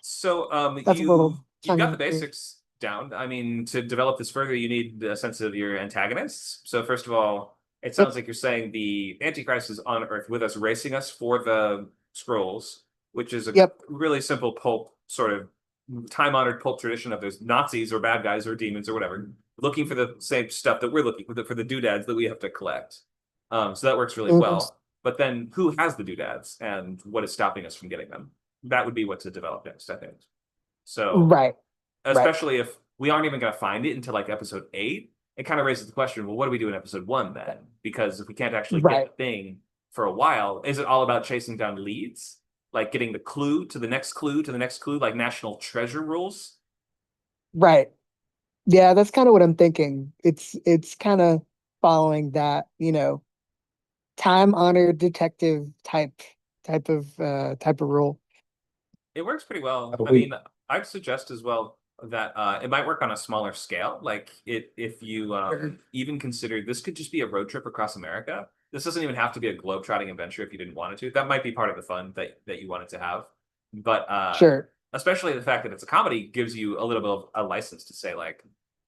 So That's a little you've got the tongue-in-cheek. basics down. I mean, to develop this further, you need a sense of your antagonists. So first of all, it sounds like you're saying the Antichrist is on Earth with us, racing us for the scrolls, which is a Yep. really simple pulp sort of time-honored pulp tradition of there's Nazis or bad guys or demons or whatever looking for the same stuff that we're looking for the doodads that we have to collect. So that works really Mhm. well. But then who has the doodads and what is stopping us from getting them? That would be what to develop next, I think. So Right. especially if we aren't even going to find it until like episode 8, it kind of raises the question, well, what do we do in episode 1 then? Because if we can't actually get Right. the thing, for a while. Is it all about chasing down leads? Like getting the clue to the next clue to the next clue, like National Treasure rules? Right. Yeah, that's kind of what I'm thinking. It's kind of following that, you know, time-honored detective type of rule. It works pretty well. I We mean, I'd suggest as well that it might work on a smaller scale. Like if you Sure. even consider this could just be a road trip across America. This doesn't even have to be a globe-trotting adventure if you didn't want it to. That might be part of the fun that you wanted to have. But Sure. especially the fact that it's a comedy gives you a little bit of a license to say like,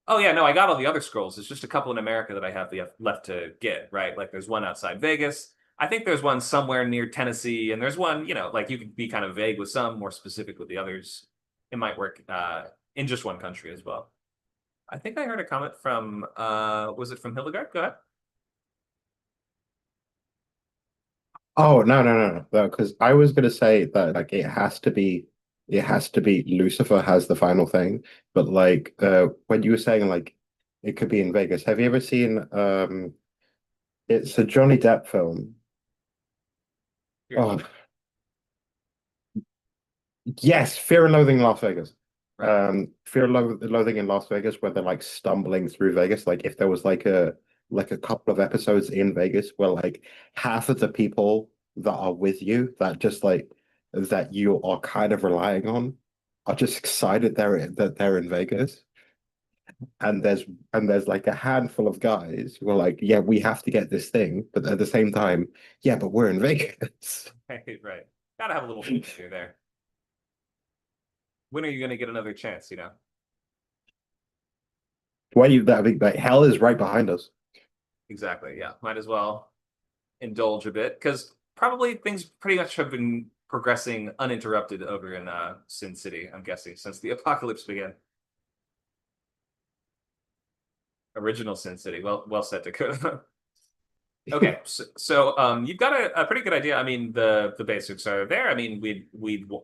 oh yeah, no, I got all the other scrolls. It's just a couple in America that I have left to get, right? Like there's one outside Vegas. I think there's one somewhere near Tennessee, and there's one, like you could be kind of vague with some, more specific with the others. It might work in just one country as well. I think I heard a comment from was it from Hildegard? Go ahead. Oh, no, because I was gonna say that like it has to be Lucifer has the final thing. But like when you were saying like it could be in Vegas, have you ever seen it's a Johnny Depp film. Here. Oh yes, Fear and Loathing in Las Vegas. Right. Fear and Loathing in Las Vegas, where they're like stumbling through Vegas. Like if there was like a couple of episodes in Vegas where like half of the people that are with you that just like that you are kind of relying on are just excited that they're in Vegas. And there's like a handful of guys who are like, yeah, we have to get this thing, but at the same time, yeah, but we're in Vegas. Right, right. Gotta have a little fun here there. When are you gonna get another chance? Why you that big like hell is right behind us. Exactly. Yeah. Might as well indulge a bit because probably things pretty much have been progressing uninterrupted over in Sin City, I'm guessing, since the apocalypse began. Original Sin City. Well said, Dakota. Okay, so you've got a pretty good idea. I mean, the basics are there. I mean,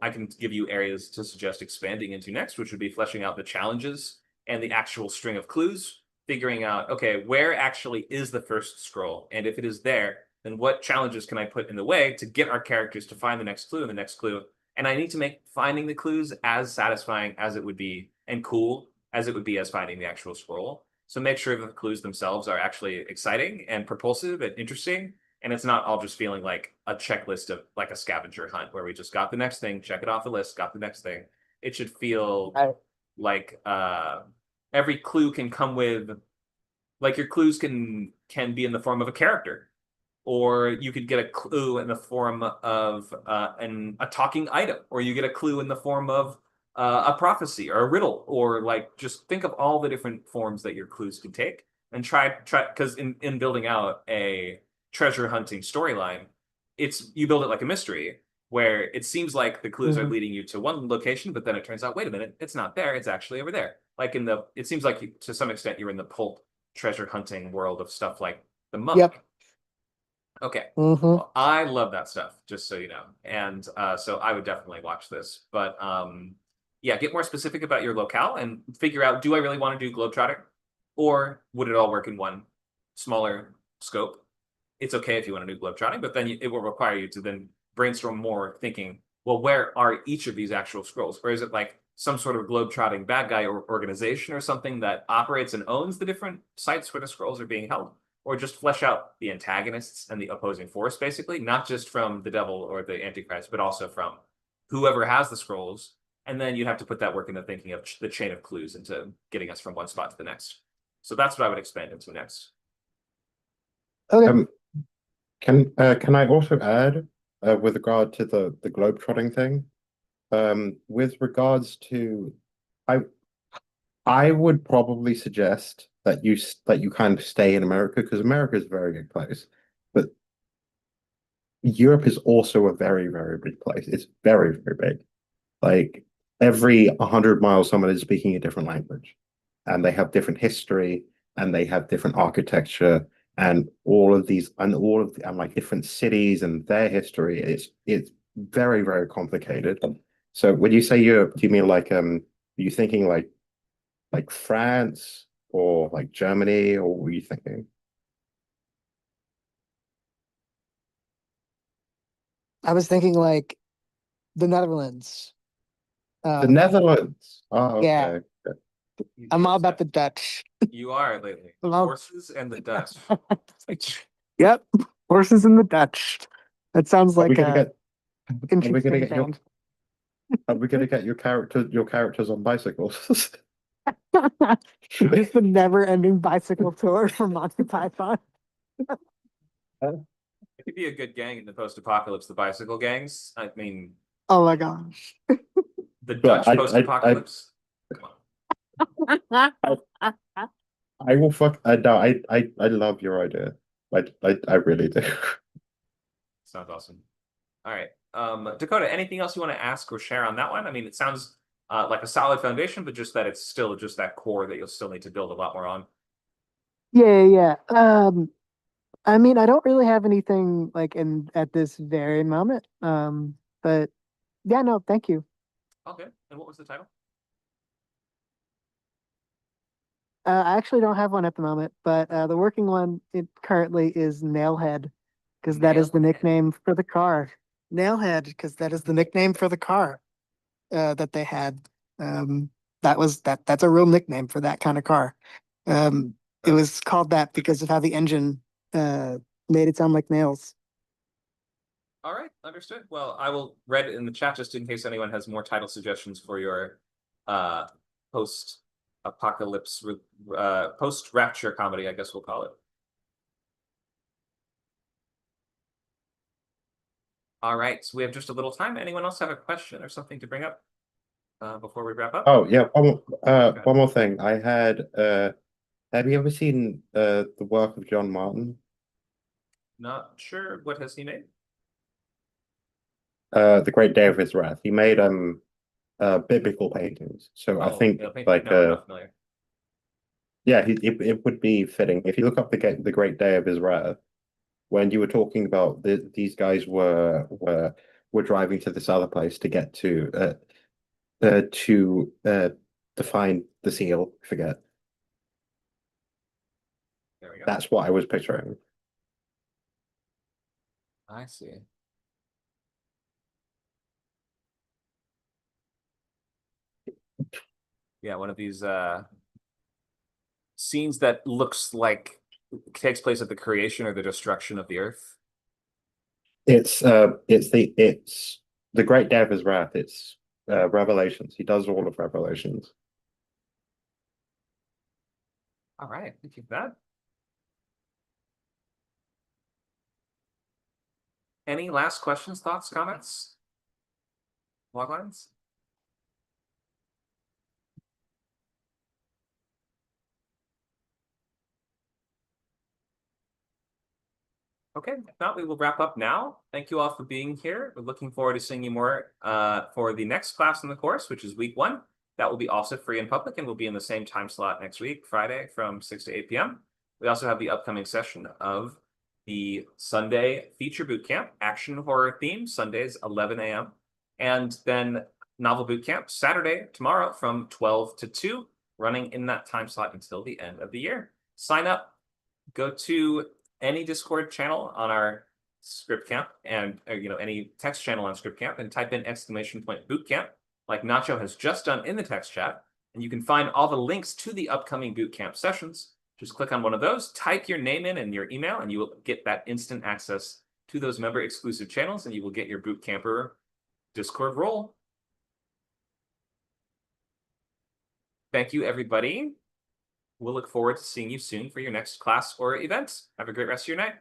I can give you areas to suggest expanding into next, which would be fleshing out the challenges and the actual string of clues, figuring out, okay, where actually is the first scroll? And if it is there, then what challenges can I put in the way to get our characters to find the next clue and the next clue? And I need to make finding the clues as satisfying as it would be and cool as it would be as finding the actual scroll. So make sure that the clues themselves are actually exciting and propulsive and interesting. And it's not all just feeling like a checklist of like a scavenger hunt where we just got the next thing, check it off the list, got the next thing. It should feel Right. like every clue can come with like your clues can be in the form of a character, or you could get a clue in the form of a talking item, or you get a clue in the form of a prophecy or a riddle, or like just think of all the different forms that your clues could take and try because in building out a treasure hunting storyline, it's you build it like a mystery where it seems like the clues are Mhm. leading you to one location, but then it turns out, wait a minute, it's not there, it's actually over there. Like it seems like to some extent you're in the pulp treasure hunting world of stuff like the monk. Yep. Okay. Hmm. Well, I love that stuff, just so you know. And so I would definitely watch this. But yeah, get more specific about your locale and figure out, do I really want to do globetrotting? Or would it all work in one smaller scope? It's okay if you want to do globetrotting, but then it will require you to then brainstorm more, thinking, well, where are each of these actual scrolls? Or is it like some sort of globetrotting bad guy or organization or something that operates and owns the different sites where the scrolls are being held? Or just flesh out the antagonists and the opposing force, basically, not just from the devil or the antichrist, but also from whoever has the scrolls. And then you'd have to put that work into thinking of the chain of clues into getting us from one spot to the next. So that's what I would expand into next. Okay. Um, can I also add with regard to the globetrotting thing? With regards to, I I would probably suggest that you kind of stay in America because America is a very big place, but Europe is also a very, very big place. It's very, very big. Like every 100 miles, someone is speaking a different language, and they have different history, and they have different architecture, and all of and like different cities and their history. It's very, very complicated. So when you say Europe, do you mean like are you thinking like France or like Germany, or what were you thinking? I was thinking like the Netherlands. The Netherlands. Oh, Yeah. okay. I'm all about the Dutch. You are lately. I'm all- Horses and the Dutch. Yep, horses in the Dutch. That sounds Are we like gonna a get? Are we gonna interesting get your? band. Are we gonna get your characters on bicycles? Just the never-ending bicycle tour for Monty Python. It could be a good gang in the post-apocalypse, the bicycle gangs. I mean, Oh my gosh. the But Dutch post-apocalypse. Come on. I will fuck. No, I love your idea. I really do. Sounds awesome. All right. Dakota, anything else you want to ask or share on that one? I mean, it sounds like a solid foundation, but just that it's still just that core that you'll still need to build a lot more on. Yeah. I mean, I don't really have anything like in at this very moment. But yeah, no, thank you. Okay. And what was the title? I actually don't have one at the moment, but the working one it currently is Nailhead, because that is the Nailhead. nickname for the car. Nailhead, because that is the nickname for the car that they had. That's a real nickname for that kind of car. It was called that because of how the engine made it sound like nails. All right, understood. Well, I will read it in the chat just in case anyone has more title suggestions for your post-apocalypse, post-rapture comedy, I guess we'll call it. All right, so we have just a little time. Anyone else have a question or something to bring up before we wrap up? Oh yeah, one more thing. I had have you ever seen the work of John Martin? Not sure. What has he made? The Great Day of His Wrath. He made biblical paintings. So I think no, like no, I'm not familiar. yeah, it would be fitting if you look up the Great Day of His Wrath. When you were talking about these guys were driving to this other place to get to find the seal. I forget. There we go. That's what I was picturing. I see. Yeah, one of these scenes that looks like takes place at the creation or the destruction of the earth. It's the Great Day of His Wrath. It's Revelations. He does all of Revelations. All right, thank you for that. Any last questions, thoughts, comments? Loglines? Okay, if not, we will wrap up now. Thank you all for being here. We're looking forward to seeing you more for the next class in the course, which is week 1. That will be also free and public and will be in the same time slot next week, Friday from 6 to 8 p.m. We also have the upcoming session of the Sunday feature bootcamp, action horror theme, Sundays 11 a.m. And then novel bootcamp, Saturday, tomorrow from 12 to 2, running in that time slot until the end of the year. Sign up, go to any Discord channel on our Scriptcamp and any text channel on Scriptcamp and type in !bootcamp like Nacho has just done in the text chat. And you can find all the links to the upcoming bootcamp sessions. Just click on one of those, type your name in and your email, and you will get that instant access to those member exclusive channels, and you will get your Bootcamper Discord role. Thank you, everybody. We'll look forward to seeing you soon for your next class or event. Have a great rest of your night.